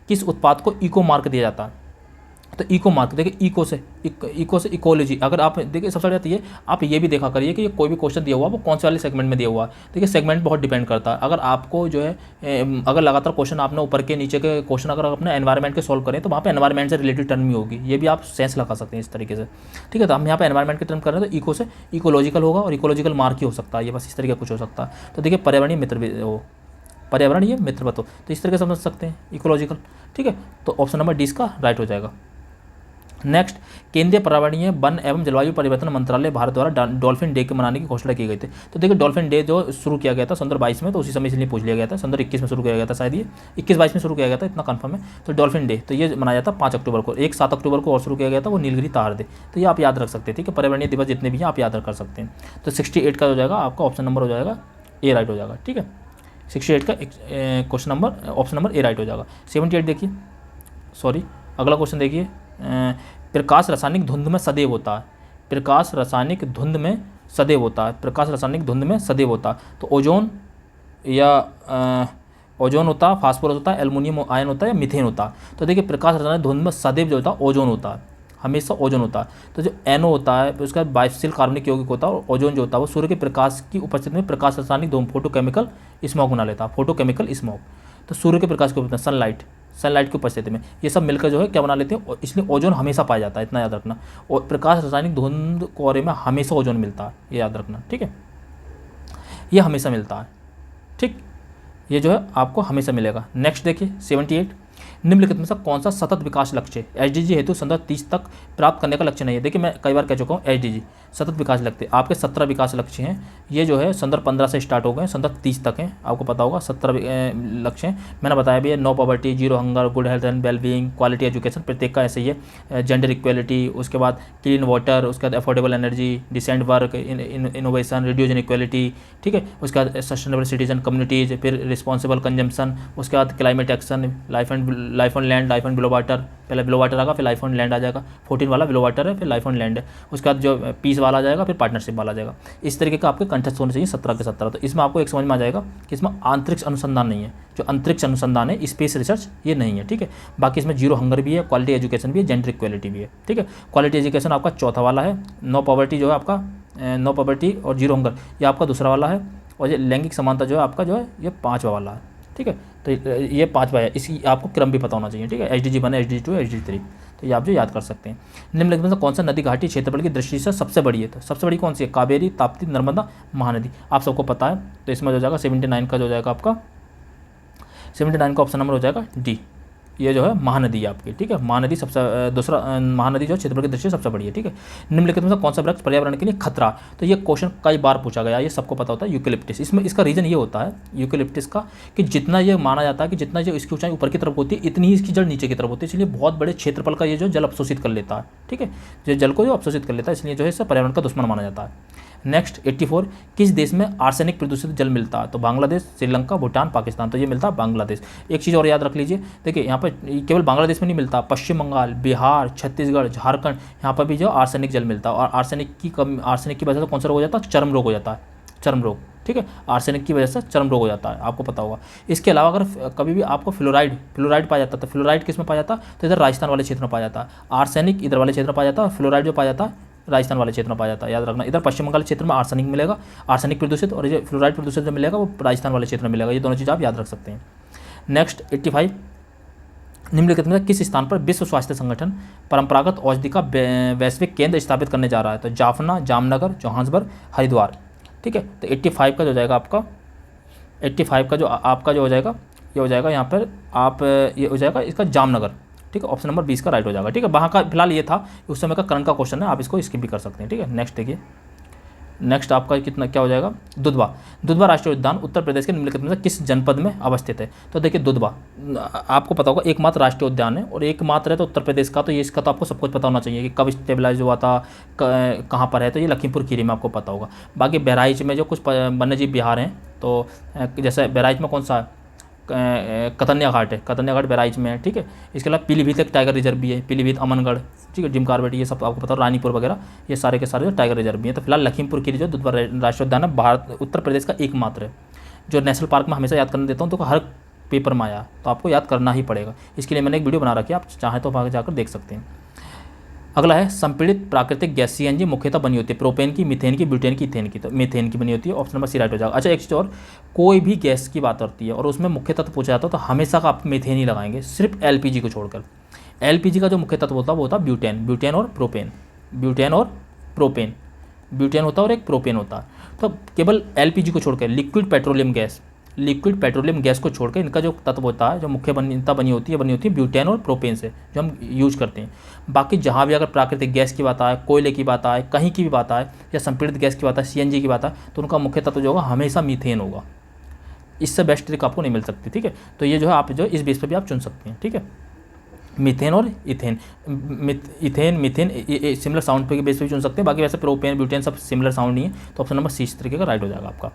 किस उत्पाद को इको मार्क दिया जाता है? तो इको मार्क, देखिए इको से इकोलॉजी। अगर आप देखिए सबसे बड़ी बात ये, आप ये भी देखा करिए कि ये कोई भी क्वेश्चन दिया हुआ वो कौन से वाले सेगमेंट में दिया हुआ है। देखिए सेगमेंट बहुत डिपेंड करता है। अगर आपको जो है अगर लगातार क्वेश्चन आपने ऊपर के नीचे के क्वेश्चन अगर अपने एनवायरमेंट के सॉल्व करें, तो वहाँ पे एनवायरमेंट से रिलेटेड टर्म भी होगी, ये भी आप सेंस लगा सकते हैं इस तरीके से, ठीक है। तो हम यहाँ पे एनवायरमेंट की टर्म कर रहे हैं, तो इको से इकोलॉजिकल होगा, और इकोलॉजिकल मार्क ही हो सकता है ये, बस इस तरीके कुछ हो सकता है। तो देखिए पर्यावरणीय मित्र तो इस तरीके से समझ सकते हैं इकोलॉजिकल, ठीक है। तो ऑप्शन नंबर D इसका राइट हो जाएगा। नेक्स्ट, केंद्रीय पर्यावरणीय वन एवं जलवायु परिवर्तन मंत्रालय भारत द्वारा डॉल्फिन डे के मनाने की घोषणा की गई थी। तो देखिए डॉल्फिन डे जो शुरू किया गया था 2022 में, तो उसी समय इसलिए पूछ लिया गया था। 2021 में शुरू किया गया था, शायद ये 21-22 में शुरू किया गया था, इतना कंफर्म है। तो डॉल्फिन डे तो ये मनाया जाता 5 अक्टूबर को। एक 7 अक्टूबर को और शुरू किया गया था, वो नीलगिरी तार डे। तो ये आप याद रख सकते हैं, ठीक है। पर्यावरणीय दिवस जितने भी हैं आप याद कर सकते हैं। तो 68 का हो जाएगा आपका ऑप्शन नंबर हो जाएगा A राइट हो जाएगा, ठीक है। 68 का question number option number A right हो जाएगा। 78 देखिए, सॉरी अगला क्वेश्चन देखिए, प्रकाश रासायनिक धुंध में सदैव होता है। प्रकाश रासायनिक धुंध में सदैव होता है, प्रकाश रासायनिक धुंध में सदैव होता है। तो ओजोन होता है, फास्फोरस होता है, एल्युमिनियम आयन होता है, या मीथेन होता है। तो देखिए प्रकाश रासायनिक धुंध में सदैव जो होता है ओजोन होता है, हमेशा ओजोन होता है। तो जो NO होता है उसका बाइफिल कार्बनिक यौगिक होता है, और ओजोन जो होता है वो सूर्य के प्रकाश की उपस्थिति में प्रकाश रासायनिक धूम फोटोकेमिकल स्मॉग बना लेता है, फोटोकेमिकल स्मॉग। तो सूर्य के प्रकाश के उपस्थिति, सनलाइट की उपस्थिति में ये सब मिलकर जो है क्या बना लेते हैं, इसलिए ओजोन हमेशा पाया जाता है, इतना याद रखना। और प्रकाश रासायनिक धुंध कोहरे में हमेशा ओजोन मिलता है, ये याद रखना, ठीक है। ये हमेशा मिलता है, ठीक, ये जो है आपको हमेशा मिलेगा। नेक्स्ट देखिए 78, निम्नलिखित में से कौन सा सतत विकास लक्ष्य SDG हेतु 2030 तक प्राप्त करने का लक्ष्य नहीं है? देखिए मैं कई बार कह चुका हूँ, SDG सतत विकास लक्ष्य आपके 17 विकास लक्ष्य हैं। ये जो है 15 से स्टार्ट हो गए, 30 तक हैं, आपको पता होगा 17 लक्ष्य हैं। मैंने बताया भी है, no poverty, zero hunger, good health and wellbeing, quality education, प्रत्येक का ऐसे ही है। जेंडर इक्वलिटी, उसके बाद क्लीन वाटर, उसके बाद affordable energy, decent work, innovation, reduce inequality, ठीक है। उसके बाद सस्टेनेबल सिटीजन कम्युनिटीज़, फिर रिस्पॉन्सिबल कंजम्पशन, उसके बाद climate action, life on land, life on below water, पहले बिलो वाटर आएगा फिर लाइफ ऑन लैंड आ जाएगा। 14 वाला बिलो वाटर है, फिर लाइफ ऑन लैंड है। उसके बाद जो पीस वाला आ जाएगा, फिर पार्टनरशिप वाला आ जाएगा। इस तरीके का आपके कंटेस्ट होने चाहिए 17 के 17। तो इसमें आपको एक समझ में आ जाएगा कि इसमें अंतरिक्ष अनुसंधान नहीं है, जो अंतरिक्ष अनुसंधान है, स्पेस रिसर्च, ये नहीं है, ठीक है। बाकी इसमें जीरो हंगर भी है, क्वालिटी एजुकेशन भी है, जेंडर इक्वलिटी भी है, ठीक है। क्वालिटी एजुकेशन आपका चौथा वाला है। नो पॉवर्टी जो है आपका नो पॉवर्टी और जीरो हंगर, ये आपका दूसरा वाला है। और ये लैंगिक समानता जो है आपका जो है ये 5वां वाला है, ठीक है। तो ये 5वां है, इसकी आपको क्रम भी पता होना चाहिए, ठीक है। SDG 1, SDG 2, SDG 3, तो ये आप जो याद कर सकते हैं। निम्नलिखित में से कौन सा नदी घाटी क्षेत्रफल की दृष्टि से सबसे बड़ी है? तो सबसे बड़ी कौन सी है? कावेरी, ताप्ती, नर्मदा, महानदी, आप सबको पता है। तो इसमें जो जाएगा 79 का जो जाएगा आपका 79 का ऑप्शन नंबर हो जाएगा डी, ये जो है महानदी है आपकी, ठीक है। महानदी सबसे दूसरा महानदी जो क्षेत्रफल की दृष्टि से सबसे बड़ी है, ठीक है। निम्नलिखित में से कौन सा वृक्ष पर्यावरण के लिए खतरा? तो ये क्वेश्चन कई बार पूछा गया, ये सबको पता होता है, यूकेलिप्टिस। इसमें इसका रीजन ये होता है यूकेलिप्टिस का कि जितना ये माना जाता है कि जितना जो इसकी ऊंचाई ऊपर की तरफ होती है इतनी ही इसकी जड़ नीचे की तरफ होती है, इसलिए बहुत बड़े क्षेत्रफल का ये जो जल अवशोषित कर लेता है, ठीक है। जो जल को जो अवशोषित कर लेता है, इसलिए जो है इसे पर्यावरण का दुश्मन माना जाता है। नेक्स्ट 84, किस देश में आर्सेनिक प्रदूषित जल मिलता है? तो बांग्लादेश, श्रीलंका, भूटान, पाकिस्तान, तो ये मिलता है बांग्लादेश। एक चीज़ और याद रख लीजिए, देखिए यहाँ पर केवल बांग्लादेश में नहीं मिलता, पश्चिम बंगाल, बिहार, छत्तीसगढ़, झारखंड, यहाँ पर भी जो आर्सेनिक जल मिलता है। और आर्सेनिक की वजह से कौन सा रोग हो जाता है? चर्म रोग हो जाता है, चर्म रोग, ठीक है। आर्सेनिक की वजह से चर्म रोग हो जाता है, आपको पता होगा। इसके अलावा अगर कभी भी आपको फ्लोराइड पाया जाता है, तो फ्लोराइड किस में पाया जाता है? तो इधर राजस्थान वाले क्षेत्र में पाया जाता है। आर्सेनिक इधर वाले क्षेत्र में पाया जाता है, फ्लोराइड जो पाया जाता है राजस्थान वाले क्षेत्र में पाया जाता है, याद रखना। इधर पश्चिम बंगाल क्षेत्र में आर्सेनिक मिलेगा, आर्सेनिक प्रदूषित, और ये फ्लोराइड प्रदूषित जो मिलेगा वो राजस्थान वाले क्षेत्र में मिलेगा। ये दोनों चीज़ आप याद रख सकते हैं। नेक्स्ट 85, निम्नलिखित में किस स्थान पर विश्व स्वास्थ्य संगठन परंपरागत औषधि का वैश्विक केंद्र स्थापित करने जा रहा है? तो जाफना, जामनगर, जोहान्सबर्ग, हरिद्वार, ठीक है। तो 85 का जो जाएगा आपका 85 का जो आपका जो हो जाएगा ये हो जाएगा यहाँ पर आप ये हो जाएगा इसका जामनगर, ठीक है। ऑप्शन नंबर 20 का राइट हो जाएगा, ठीक है। वहाँ का फिलहाल ये था, उस समय का करंट का क्वेश्चन है, आप इसको स्किप भी कर सकते हैं, ठीक है। नेक्स्ट देखिए, नेक्स्ट आपका कितना क्या हो जाएगा? दुधवा राष्ट्रीय उद्यान उत्तर प्रदेश के निम्नलिखित में से किस जनपद में अवस्थित है? तो देखिए दुधवा आपको पता होगा एकमात्र राष्ट्रीय उद्यान है और एकमात्र है तो उत्तर प्रदेश का, तो ये इसका तो आपको सब कुछ पता होना चाहिए कि कब स्टेबलाइज हुआ था, कहाँ पर है, तो ये लखीमपुर खीरी में आपको पता होगा। बाकी बहराइच में जो कुछ वन्यजीव विहार हैं, तो जैसे बहराइच में कौन सा है? कतन्या घाट है, कतन्या घाट बहराइच में है, ठीक है। इसके अलावा पीलीभीत एक टाइगर रिजर्व भी है, पीलीभीत, अमनगढ़, ठीक है, जिम कार्बेट, ये सब आपको पता है, रानीपुर वगैरह, ये सारे के सारे जो टाइगर रिजर्व भी है। तो फिलहाल लखीमपुर खीरी जो दुधवा राष्ट्रीय उद्यान है भारत उत्तर प्रदेश का एकमात्र है। जो नेशनल पार्क में हमेशा याद करने देता हूँ, तो हर पेपर में आया, तो आपको याद करना ही पड़ेगा। इसके लिए मैंने एक वीडियो बना रखी है, आप चाहें तो आगे जाकर देख सकते हैं। अगला है संपीड़ित प्राकृतिक गैस सीएनजी मुख्यतः बनी होती है प्रोपेन की, मीथेन की, ब्यूटेन की, इथेन की, तो मीथेन की बनी होती है, ऑप्शन नंबर सी राइट हो जाएगा। अच्छा एक चीज़ और, कोई भी गैस की बात करती है और उसमें मुख्य तत्व पूछा जाता है तो हमेशा का आप मीथेन ही लगाएंगे, सिर्फ एलपीजी को छोड़कर। एलपीजी का जो मुख्य तत्व होता है वो होता है ब्यूटेन, ब्यूटेन और प्रोपेन, ब्यूटेन और प्रोपेन, ब्यूटेन होता है और एक प्रोपेन होता है। तो केवल एलपीजी को छोड़कर लिक्विड पेट्रोलियम गैस को छोड़कर इनका जो तत्व होता है, जो मुख्य बनी होती है ब्यूटेन और प्रोपेन से, जो हम यूज करते हैं। बाकी जहाँ भी अगर प्राकृतिक गैस की बात आए, कोयले की बात आए, कहीं की भी बात आए, या संपीड़ित गैस की बात आए, सीएनजी की बात आए, तो उनका मुख्य तत्व जो होगा हमेशा मीथेन होगा। इससे बेस्ट ट्रिक आपको नहीं मिल सकती, ठीक है। तो ये जो है आप जो इस बेस पर भी आप चुन सकते हैं, ठीक है। मीथेन और इथेन, मीथेन सिमिलर साउंड पे बेस पे भी चुन सकते हैं, बाकी वैसे प्रोपेन ब्यूटेन सब सिमिलर साउंड नहीं है, तो ऑप्शन नंबर सी इस तरीके का राइट हो जाएगा आपका।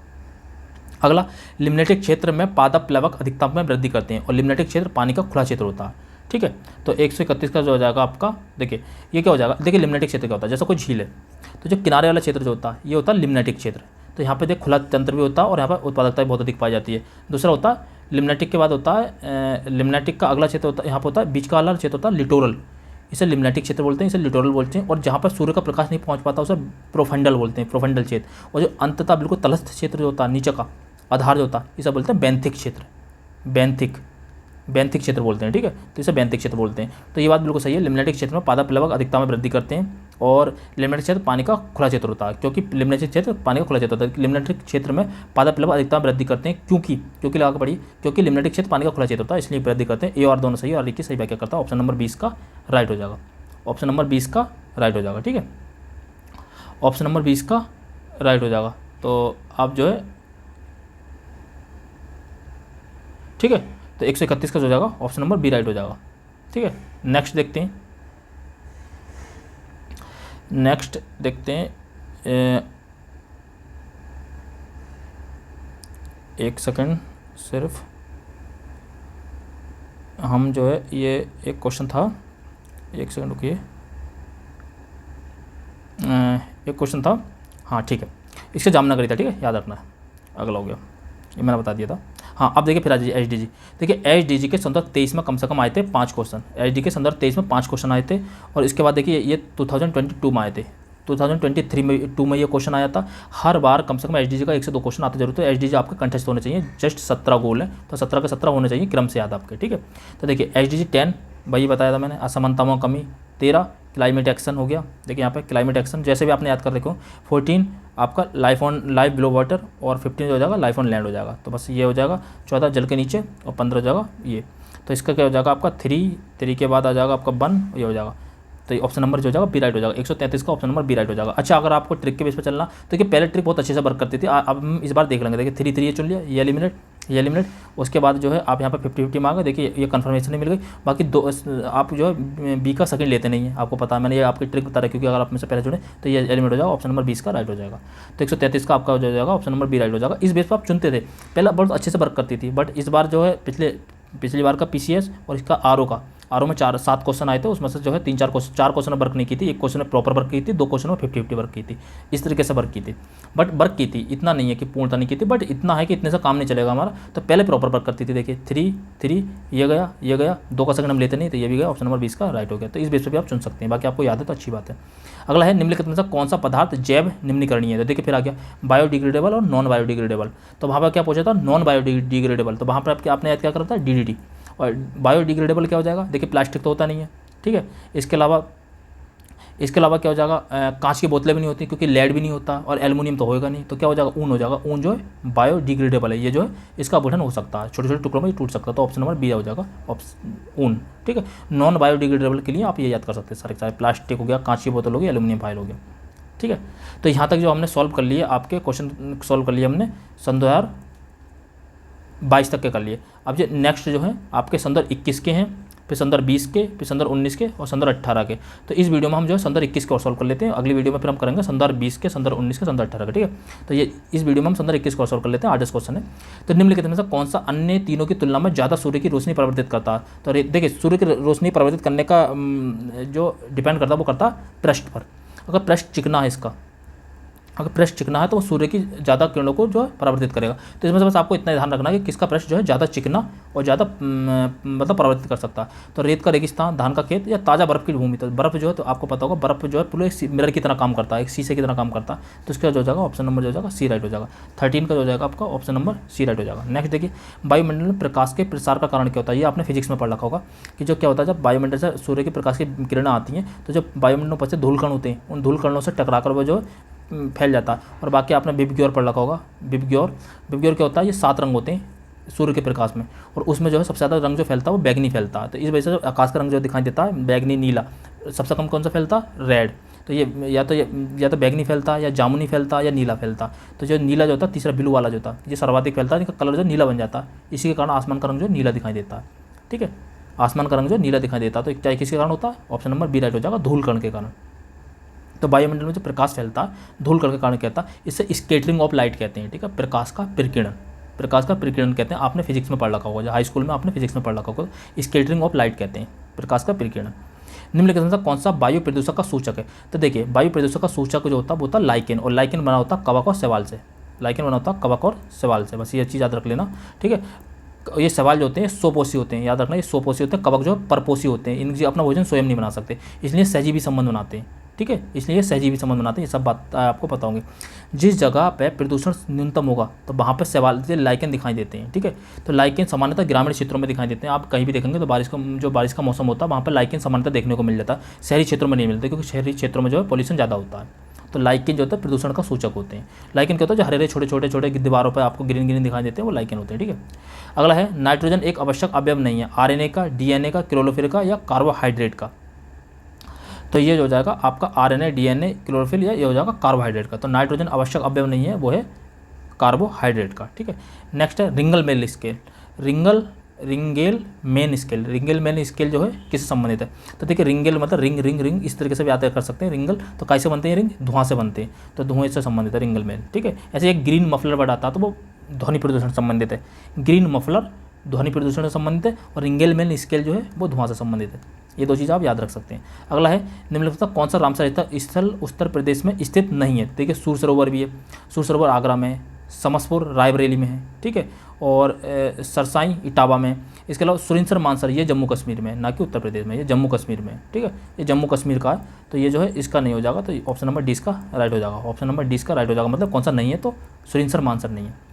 अगला, लिम्नेटिक क्षेत्र में पादप प्लवक अधिकता में वृद्धि करते हैं और लिम्नेटिक क्षेत्र पानी का खुला क्षेत्र होता है, ठीक है। तो 131 का जो हो जाएगा आपका, देखिए ये क्या हो जाएगा, देखिए लिम्नेटिक क्षेत्र क्या होता है, जैसा कोई झील है तो जो किनारे वाला क्षेत्र जो होता है ये होता है लिम्नेटिक क्षेत्र। तो यहाँ पे देख खुला तंत्र भी होता है और यहाँ पर उत्पादकता भी बहुत अधिक पाई जाती है। दूसरा होता है लिम्नेटिक के बाद होता है लिम्नेटिक का अगला क्षेत्र होता है, यहाँ पर होता है बीच का वाला क्षेत्र होता है लिटोरल, इसे लिम्नेटिक क्षेत्र बोलते हैं, इसे लिटोरल बोलते हैं। और जहाँ पर सूर्य का प्रकाश नहीं पहुँच पाता उसे प्रोफंडल बोलते हैं, प्रोफंडल क्षेत्र। और जो अंततः बिल्कुल तलस्थ क्षेत्र जो होता है, नीचे का आधार जो होता है, इसे बोलते हैं बेंथिक क्षेत्र, बेंथिक क्षेत्र बोलते हैं, ठीक है। तो इसे बेंथिक क्षेत्र बोलते हैं। तो ये बात बिल्कुल सही है, लिम्नेटिक क्षेत्र में पादप प्लवक अधिकता में वृद्धि करते हैं और लिम्नेटिक क्षेत्र पानी का खुला क्षेत्र होता है, क्योंकि लिम्नेटिक क्षेत्र पानी का खुला क्षेत्र होता है। लिम्नेटिक क्षेत्र में पादप प्लवक अधिकता में वृद्धि करते हैं क्योंकि लगा के पढ़िए, क्योंकि लिम्नेटिक क्षेत्र पानी का खुला क्षेत्र होता है, इसलिए वृद्धि करते हैं। ए और दोनों सही और की सही व्याख्या करता है, ऑप्शन नंबर 20 का राइट हो जाएगा, ऑप्शन नंबर 20 का राइट हो जाएगा, ठीक है। ऑप्शन नंबर 20 का राइट हो जाएगा। तो आप जो है, ठीक है, तो 131 का जो हो जाएगा ऑप्शन नंबर बी राइट हो जाएगा, ठीक है। नेक्स्ट देखते हैं, एक सेकंड सिर्फ, हम जो है ये एक क्वेश्चन था, एक सेकंड रुकिए, एक क्वेश्चन था, हाँ ठीक है, इसका जामनगर ही था, ठीक है, याद रखना। अगला हो गया, ये मैंने बता दिया था। हाँ अब देखिए फिर आ जाइए एचडीजी। देखिए एचडीजी के संदर्भ 23 में कम से कम आए थे 5 क्वेश्चन, एचडी के संदर्भ 23 में 5 क्वेश्चन आए थे। और इसके बाद देखिए ये 2022 में आए थे, 2023 में 2 में ये क्वेश्चन आया था। हर बार कम से कम एचडीजी का 1 से 2 क्वेश्चन आते जरूर, तो एचडीजी आपके कंटेस्ट होने चाहिए। जस्ट 17 गोल है, तो 17 के 17 होने चाहिए क्रम से याद आपके, ठीक है। तो देखिए एचडीजी 10 वही बताया था मैंने, असमानताओं में कमी। 13 क्लाइमेट एक्शन हो गया, देखिए यहाँ पे क्लाइमेट एक्शन जैसे भी आपने याद कर रखे हो। 14 आपका लाइफ बिलो वाटर, और 15 हो जाएगा लाइफ ऑन लैंड हो जाएगा, तो बस ये हो जाएगा। 14 जल के नीचे, और 15 हो जाएगा ये। तो इसका क्या हो जाएगा आपका 3 के बाद आ जाएगा आपका 1, ये हो जाएगा। तो ये ऑप्शन नंबर जो हो जाएगा बी राइट हो जाएगा। 133 का ऑप्शन नंबर बी राइट हो जाएगा। अच्छा, अगर आपको ट्रिक के बेस पे चलना तो देखिए पहले ट्रिक बहुत अच्छे से वर्क करती थी, अब हम इस बार देख लेंगे। देखिए 3 ये चुन लिया, ये एलिमिनेट, उसके बाद जो है आप यहाँ पे 50-50 मांगे। देखिए ये कंफर्मेशन नहीं मिल गई। बाकी 2 आप जो है बी का सेकंड लेते नहीं है, आपको पता है, मैंने ये आपकी ट्रिक बता रहा है, क्योंकि अगर आप में से पहले जुड़े तो ये एलिमिनेट हो जाएगा, ऑप्शन नंबर 20 का राइट हो जाएगा। तो 133 का आपका हो जाएगा ऑप्शन नंबर बी राइट हो जाएगा। इस बेस पर आप चुनते थे, पहले बहुत अच्छे से वर्क करती थी, बट इस बार जो है पिछली बार का पीसीएस और इसका आरओ में 7 क्वेश्चन आए थे, उसमें से जो है 4 क्वेश्चन में वर्क नहीं की थी, 1 क्वेश्चन में प्रॉपर वर्क की थी, 2 क्वेश्चन में 50-50 वर्क की थी। इस तरीके से वर्क की थी, बट वर्क की थी, इतना नहीं है कि पूर्णता नहीं की थी, बट इतना है कि इतने से काम नहीं चलेगा हमारा। तो पहले प्रॉपर वर्क करती थी। देखिए 3 ये गया 2 का सेकंड हम लेते नहीं, तो ये भी गया, ऑप्शन नंबर 20 का राइट हो गया। तो इस बेस पर भी आप चुन सकते हैं, बाकी आपको याद है तो अच्छी बात है। अगला है निम्नलिखित में से कौन सा पदार्थ जैव निम्नीकरणीय है। तो देखिए फिर आ गया बायोडिग्रेडेबल और नॉन बायोडिग्रेडेबल। तो वहाँ पर क्या पूछा था, नॉन बायोडिग्रेडेबल, तो वहाँ पर आपने याद क्या करा था, डीडीटी। और बायोडिग्रेडेबल क्या हो जाएगा, देखिए प्लास्टिक तो होता नहीं है, ठीक है। इसके अलावा क्या हो जाएगा, कांच की बोतलें भी नहीं होती, क्योंकि लेड भी नहीं होता, और एल्युमिनियम तो होएगा नहीं, तो क्या हो जाएगा, ऊन हो जाएगा। ऊन जो है बायोडिग्रेडेबल है, ये जो है इसका अपघटन हो सकता है, छोटे छोटे टुकड़ों में टूट सकता है, तो ऑप्शन नंबर बी हो जाएगा, ऊन, ठीक है। नॉन बायोडिग्रेडेबल के लिए आप ये याद कर सकते हैं सारे प्लास्टिक हो गया, कांच की बोतल हो गई, एल्युमिनियम फाइल हो गया, ठीक है। तो यहाँ तक जो हमने सॉल्व कर लिए, आपके क्वेश्चन सॉल्व कर लिए हमने सन 2022 तक के कर लिए। अब जो नेक्स्ट जो है आपके सन 2021 के हैं, फिर सन 2020 के, फिर सन 2019 के, और सन 2018 के। तो इस वीडियो में हम जो है सन 2021 के और सॉल्व कर लेते हैं। अगली वीडियो में फिर हम करेंगे सन 2020 के, सन 2019 के, सन 2018 के, ठीक है। तो ये इस वीडियो में हम सन 2021 को सॉल्व कर लेते हैं। 8 क्वेश्चन है। तो निम्नलिखित में से कौन सा अन्य तीनों की तुलना में ज़्यादा सूर्य की रोशनी परिवर्तित करता है। तो देखिए सूर्य की रोशनी परिवर्तित करने का जो डिपेंड करता है वो करता है पृष्ठ पर। अगर पृष्ठ चिकना है इसका, अगर पृष्ठ चिकना है तो वो सूर्य की ज़्यादा किरणों को जो है परावर्तित करेगा। तो इसमें से बस आपको इतना ध्यान रखना है कि किसका पृष्ठ जो है ज़्यादा चिकना और ज़्यादा मतलब परावर्तित कर सकता है। तो रेत का रेगिस्तान, धान का खेत, या ताज़ा बर्फ़ की भूमि। तो बर्फ़ जो है, तो आपको पता होगा बर्फ़ जो है पूरे एक मिरर की तरह काम करता है, एक शीशे की तरह काम करता है। तो इसका जो हो जाएगा ऑप्शन नंबर जो हो जाएगा सी राइट हो जाएगा। 13 का जो हो जाएगा आपका ऑप्शन नंबर सी राइट हो जाएगा। नेक्स्ट देखिए वायुमंडल में प्रकाश के प्रसार का कारण क्या होता है। ये आपने फिजिक्स में पढ़ रखा होगा कि जो क्या होता है, जब वायुमंडल से सूर्य के प्रकाश की किरणें आती हैं, तो जब वायुमंडल पर से धूलकण होते हैं, उन धूलकणों से टकराकर वो जो फैल जाता है। और बाकी आपने विबग्योर पढ़ रखा होगा। विबग्योर क्या होता है, ये 7 रंग होते हैं सूर्य के प्रकाश में, और उसमें जो है सबसे ज़्यादा रंग जो फैलता है वो बैगनी फैलता है। तो इस वजह से आकाश का रंग जो दिखाई देता है बैगनी, नीला, सबसे कम कौन सा फैलता है, रेड। तो ये या तो बैगनी फैलता है, या जामुनी फैलता है, या नीला फैलता है। तो जो नीला जो होता है, तीसरा ब्लू वाला जो होता है, ये सर्वाधिक फैलता है, इनका कलर जो नीला बन जाता है। इसी के कारण आसमान का रंग जो नीला दिखाई देता है, ठीक है। आसमान का रंग जो नीला दिखाई देता है, तो चाहे किसके कारण होता है, ऑप्शन नंबर बी राइट हो जाएगा, धूलकण के कारण। तो वायुमंडल में जो प्रकाश फैलता है धूलकण के कारण कहता है, इसे स्कैटरिंग ऑफ लाइट कहते हैं, ठीक है। प्रकाश का प्रकीर्णन कहते हैं। आपने फिजिक्स में पढ़ रखा होगा, हाई स्कूल में आपने फिजिक्स में पढ़ रखा होगा, स्कैटरिंग ऑफ लाइट कहते हैं, प्रकाश का प्रकीर्णन। निम्नलिखित में से कौन सा वायु प्रदूषक का सूचक है। तो देखिए वायु प्रदूषक का सूचक जो होता है वो होता है लाइकेन, और लाइकेन बना होता है कवक और शैवाल से। लाइकेन बना होता है कवक और शैवाल से, बस ये चीज़ याद रख लेना, ठीक है। ये शैवाल जो होते हैं स्वपोषी होते हैं, याद रखना, ये स्वपोषी होते हैं। कवक जो परपोषी होते हैं, इनकी अपना भोजन स्वयं नहीं बना सकते, इसलिए सहजीवी संबंध बनाते हैं, ठीक है। इसलिए सहजीवी संबंध बनाते हैं, ये सब बात आपको पता होंगे। जिस जगह पे प्रदूषण न्यूनतम होगा तो वहाँ पे शैवाल लाइकेन दिखाई देते हैं, ठीक है। तो लाइकेन सामान्यतः ग्रामीण क्षेत्रों में दिखाई देते हैं। आप कहीं भी देखेंगे तो बारिश का मौसम होता है, वहाँ पर लाइकेन सामान्यतः देखने को मिल जाता है। शहरी क्षेत्रों में नहीं मिलते, क्योंकि शहरी क्षेत्रों में जो है पॉल्यूशन ज़्यादा होता है। तो लाइकेन जो होता है प्रदूषण का सूचक होते हैं। लाइकेन क्या होता है, जो हरे छोटे दीवारों पर आपको ग्रीन दिखाई देते हैं, वो लाइकेन होते हैं, ठीक है। अगला है नाइट्रोजन एक आवश्यक अवयव नहीं है, आरएनए का, डीएनए का, क्लोरोफिल का, या कार्बोहाइड्रेट का। तो ये जो हो जाएगा आपका आरएनए, डीएनए, क्लोरोफिल, या ये हो जाएगा कार्बोहाइड्रेट का। तो नाइट्रोजन आवश्यक अवयव नहीं है, वो है कार्बोहाइड्रेट का, ठीक है। नेक्स्ट है रिंगल मेन स्केल। रिंगेल मेन स्केल जो है किससे संबंधित है। तो देखिए रिंगेल मतलब रिंग, इस तरीके से भी याद कर सकते हैं। रिंगल तो कैसे बनते हैं, रिंग धुआं से बनते हैं, तो धुएं से संबंधित है रिंगल मेन, ठीक है। ऐसे एक ग्रीन मफलर वर्ड आता है, तो वो ध्वनि प्रदूषण से संबंधित है। ग्रीन मफलर ध्वनि प्रदूषण से संबंधित है, और रिंगेल मेन स्केल जो है वो धुआं से संबंधित है। ये 2 चीज़ आप याद रख सकते हैं। अगला है निम्नलिखित में कौन सा रामसर स्थल उत्तर प्रदेश में स्थित नहीं है। देखिए सूर सरोवर भी है, सूर सरोवर आगरा में है, समसपुर रायबरेली में है, ठीक है, और सरसाई इटावा में, इसके अलावा सुरिंसर मानसर ये जम्मू कश्मीर में, ना कि उत्तर प्रदेश में, ये जम्मू कश्मीर में, ठीक है, ये जम्मू कश्मीर का है, तो ये जो है इसका नहीं हो जाएगा, तो ऑप्शन नंबर डी इसका राइट हो जाएगा। ऑप्शन नंबर डी इसका राइट हो जाएगा, मतलब कौन सा नहीं है, तो सुरिंसर मानसर नहीं है।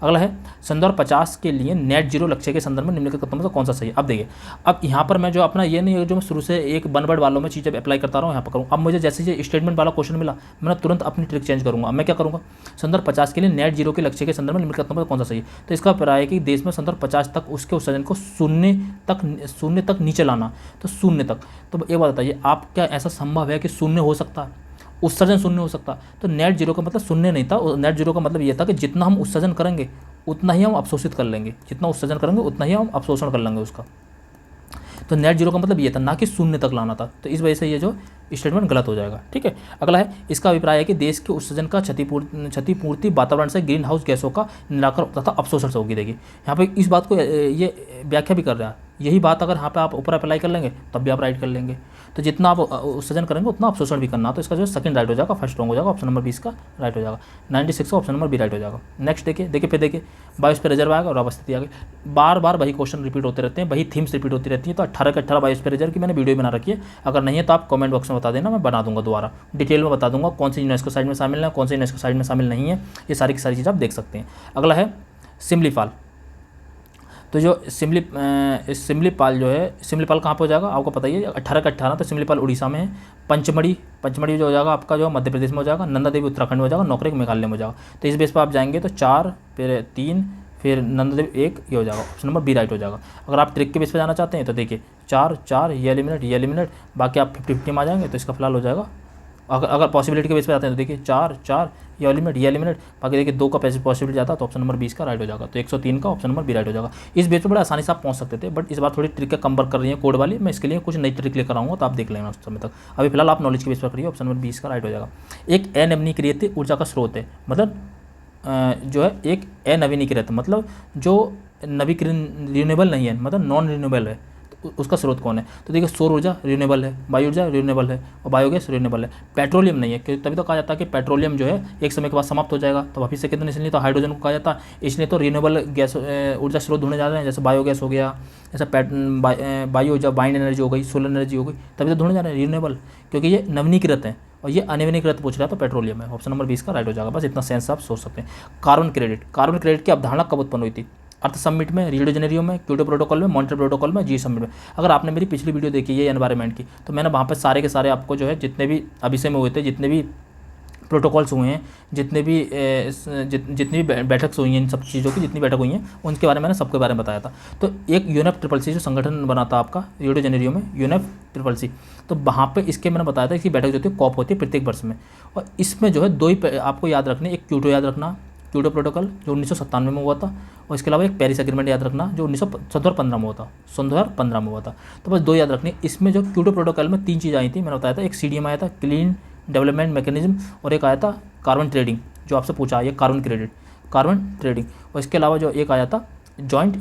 अगला है संदर्भ 50 के लिए नेट जीरो लक्ष्य के संदर्भ में निम्नलिखित कथनों में से कौन सा सही है। अब देखिए, अब यहाँ पर मैं जो अपना ये नहीं है जो मैं शुरू से एक वन वर्ड वालों में चीज़ें अप्लाई करता रहा हूँ यहाँ पर करूँ। अब मुझे जैसे ये स्टेटमेंट वाला क्वेश्चन मिला, मैंने तुरंत अपनी ट्रिक चेंज करूँगा। अब मैं क्या करूँगा, संदर्भ 50 के लिए नेट जीरो के लक्ष्य के संदर्भ में निम्नलिखित कथनों में कौन सा सही है। तो इसका अभिप्राय है कि देश में संदर्भ 50 तक उसके उत्सर्जन को शून्य तक नीचे लाना, तो शून्य तक। तो एक बात बताइए, आप क्या ऐसा संभव है कि शून्य हो सकता है, उत्सर्जन शून्य हो सकता? तो नेट जीरो का मतलब शून्य नहीं था, नेट जीरो का मतलब ये था कि जितना हम उत्सर्जन करेंगे उतना ही हम अवशोषित कर लेंगे, जितना उत्सर्जन करेंगे उतना ही हम अवशोषण कर लेंगे उसका। तो नेट जीरो का मतलब ये था, ना कि शून्य तक लाना था। तो इस वजह से ये जो स्टेटमेंट गलत हो जाएगा, ठीक है। अगला है, इसका अभिप्राय है कि देश के उत्सर्जन का क्षतिपूर्ति वातावरण से ग्रीन हाउस गैसों का निराकरण तथा अवशोषण से होगी। देखिए यहाँ पे इस बात को ये व्याख्या भी कर रहा है, यही बात अगर यहाँ पे आप ऊपर अप्लाई कर लेंगे तब भी आप राइट कर लेंगे। तो जितना आप उत्सर्जन करेंगे उतना अवशोषण भी करना, तो इसका जो सेकंड राइट हो जाएगा, फर्स्ट रॉन्ग हो जाएगा, ऑप्शन नंबर 20 का राइट हो जाएगा। 96 का ऑप्शन नंबर बी राइट हो जाएगा। नेक्स्ट देखिए फिर देखिए, बायोस्फीयर रिजर्व आएगा और अवस्थिति आ गई। बार बार वही क्वेश्चन रिपीट होते रहते हैं, वही थीम्स रिपीट होती रहती हैं। तो 18 के 18 बायोस्फीयर रिजर्व की मैंने वीडियो बना रखी है, अगर नहीं है तो आप कमेंट बॉक्स में बता देना, मैं बना दूंगा दोबारा, डिटेल में बता दूंगा कौन सी यूनेस्को साइट में शामिल है, कौन सी यूनेस्को साइट में शामिल नहीं है, ये सारी की सारी चीज़ आप देख सकते हैं। अगला है सिमलीपाल। तो जो सिमलीपाल जो है, सिमलीपाल कहाँ पर हो जाएगा आपको पता ही है, 18 का 18, तो सिमलीपाल उड़ीसा में है। पंचमढ़ी जो हो जाएगा आपका जो मध्य प्रदेश में हो जाएगा। नंदा देवी उत्तराखंड में हो जाएगा। नौकरेक मेघालय में हो जाएगा। तो इस बेस पर आप जाएंगे तो 4 फिर 3 फिर नंदा देवी 1 ये हो जाएगा, ऑप्शन नंबर बी राइट हो जाएगा। अगर आप ट्रिक के बेस पर जाना चाहते हैं तो देखिए 4 ये एलिमिनेट, बाकी आप 50-50 में आ जाएंगे, तो इसका फिलहाल हो जाएगा। अगर पॉसिबिलिटी के बेस पे आते हैं तो देखिए 4 ये एलिमिनेट, बाकी देखिए 2 का पॉसिबिलिटी जाता है, तो ऑप्शन नंबर 20 का राइट हो जाएगा। तो 103 का ऑप्शन नंबर बी राइट हो जाएगा। इस बेस पे बड़ा आसानी से आप पहुंच सकते थे, बट इस बार थोड़ी ट्रिक कम वर्क कर रही है कोड वाली, मैं इसके लिए कुछ नई ट्रिक लेकर आऊँगा, तो आप देख लेना उस समय तक। अभी फिलहाल आप नॉलेज के बेस पर करिए, ऑप्शन नंबर 20 का राइट हो जाएगा। एक अनवीनीकृत ऊर्जा का स्रोत है, मतलब जो है एक अनवीनीकृत मतलब जो रिन्यूएबल नहीं है, मतलब नॉन रिन्यूएबल है, उसका स्रोत कौन है। तो देखिए सौर ऊर्जा रिन्यूएबल है, वायु ऊर्जा रिन्यूएबल है और बायोगैस रिन्यूएबल है। पेट्रोलियम नहीं है, क्योंकि तभी तो कहा जाता है कि पेट्रोलियम जो है एक समय के बाद समाप्त हो जाएगा, तो वापिस से कितने, इसलिए तो हाइड्रोजन को कहा जाता है। इसलिए तो रिन्यूएबल गैस ऊर्जा स्रोत ढूंढने जा रहे हैं, जैसे बायोगैस हो गया, जैसे बायो ऊर्जा, वाइंड एनर्जी हो गई, सोलर एनर्जी हो गई, तभी तो ढूंढने जा रहे हैं रिन्यूएबल, क्योंकि ये नवीनीकृत है और ये अनवीनीकृत पूछ रहा है, तो पेट्रोलियम है। ऑप्शन नंबर 20 का राइट हो जाएगा। बस इतना सेंस आप सोच सकते हैं। कार्बन क्रेडिट की अवधारणा कब उत्पन्न हुई थी। अर्थ समिट में, रियो डी जेनेरियो में, क्योटो प्रोटोकॉल में, मॉन्ट्रियल प्रोटोकॉल में, जी समिट में। अगर आपने मेरी पिछली वीडियो देखी है एनवायरनमेंट की, तो मैंने वहाँ पर सारे के सारे आपको जो है जितने भी अभिषय में हुए थे, जितने भी प्रोटोकॉल्स हुए हैं, जितनी भी बैठक हुई हैं, इन सब चीज़ों की जितनी बैठक हुई हैं उनके बारे में मैंने सबके बारे में बताया था। तो एक UNFCCC जो संगठन बना था आपका रियो डी जेनेरियो में, UNFCCC, तो वहाँ पे इसके मैंने बताया था, इसकी बैठक जो होती है कॉप होती है प्रत्येक वर्ष में, और इसमें जो है 2 ही आपको याद रखने, एक क्योटो याद रखना, क्योटो प्रोटोकॉल जो 1997 में हुआ था, और इसके अलावा एक पेरिस एग्रीमेंट याद रखना जो 2015 में हुआ था, 2015 में हुआ था। तो बस 2 याद रखनी। इसमें जो क्योटो प्रोटोकॉल में 3 चीज़ आई थी, मैंने बताया था, एक CDM आया था, क्लीन डेवलपमेंट मैकेनिज्म, और एक आया था कार्बन ट्रेडिंग, जो आपसे पूछा है, कार्बन ट्रेडिंग, और इसके अलावा जो एक आया था जॉइंट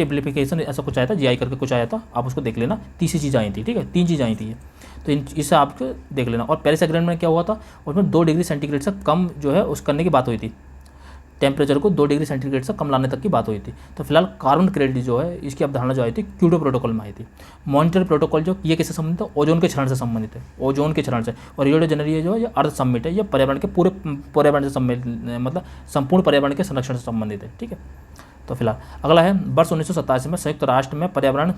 इम्प्लीफिकेशन, ऐसा कुछ आया था, GI करके कुछ आया था, आप उसको देख लेना। तीसरी चीज़ आई थी, ठीक है, 3 चीज़ आई थी ये, तो इससे आपको देख लेना। और पेरिस एग्रीमेंट में क्या हुआ था, उसमें 2 डिग्री सेंटीग्रेड से कम जो है उस करने की बात हुई थी, टेम्परेचर को 2 डिग्री सेंटीग्रेड से कम लाने तक की बात हुई थी। तो फिलहाल कार्बन क्रेडिट जो है इसकी अवधारणा जो आई थी क्योटो प्रोटोकॉल में आई थी। मॉन्ट्रियल प्रोटोकॉल जो ये किससे संबंधित है, ओजोन के क्षरण से संबंधित है, ओजोन के क्षरण से। और रियो डी जेनेरियो जो है ये अर्थ समिट है, ये पर्यावरण के पूरे पर्यावरण से संबंधित, मतलब संपूर्ण पर्यावरण के संरक्षण से संबंधित है, ठीक है। तो फिलहाल अगला है, वर्ष 1987 में संयुक्त राष्ट्र में पर्यावरण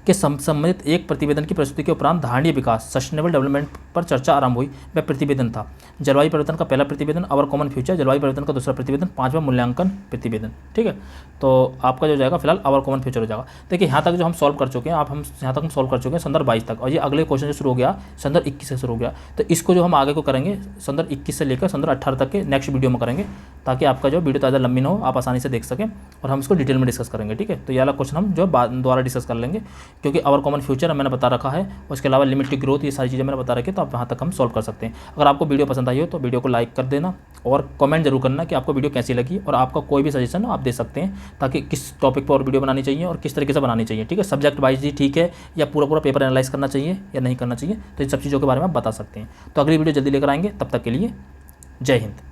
के संबंधित एक प्रतिवेदन की प्रस्तुति के उपरांत धारणीय विकास सस्टेनेबल डेवलपमेंट पर चर्चा आरंभ हुई। वह प्रतिवेदन था जलवायु परिवर्तन का पहला प्रतिवेदन, अवर कॉमन फ्यूचर, जलवायु परिवर्तन का दूसरा प्रतिवेदन, 5वां मूल्यांकन प्रतिवेदन, ठीक है। तो आपका जो जाएगा फिलहाल अवर कॉमन फ्यूचर हो जाएगा। देखिए यहाँ तक जो हम सॉल्व कर चुके हैं, यहाँ तक हम सॉल्व कर चुके हैं संदर्भ 22 तक, और ये अगले क्वेश्चन जो शुरू हो गया संदर्भ 21 से शुरू हो गया। तो इसको जो हम आगे को करेंगे संदर्भ 21 से लेकर संदर्भ 18 तक के नेक्स्ट वीडियो में करेंगे, ताकि आपका जो वीडियो ज़्यादा लंबी ना हो, आप आसानी से देख सकें, और हम इसको डिटेल में डिस्कस करेंगे, ठीक है। तो ये वाला क्वेश्चन हम जो दोबारा डिस्कस कर लेंगे, क्योंकि अवर कॉमन फ्यूचर मैंने बता रखा है, उसके अलावा लिमिट की ग्रोथ, ये सारी चीज़ें मैंने बता रखी है, तो आप वहाँ तक हम सॉल्व कर सकते हैं। अगर आपको वीडियो पसंद आई हो तो वीडियो को लाइक कर देना, और कमेंट जरूर करना कि आपको वीडियो कैसी लगी, और आपका कोई भी सजेशन आप दे सकते हैं, ताकि किस टॉपिक पर और वीडियो बनानी चाहिए और किस तरीके से बनानी चाहिए, ठीक है। सब्जेक्ट वाइज ही ठीक है, या पूरा पेपर एनालाइज करना चाहिए या नहीं करना चाहिए, तो इन सब चीज़ों के बारे में आप बता सकते हैं। तो अगली वीडियो जल्दी लेकर आएंगे, तब तक के लिए जय हिंद।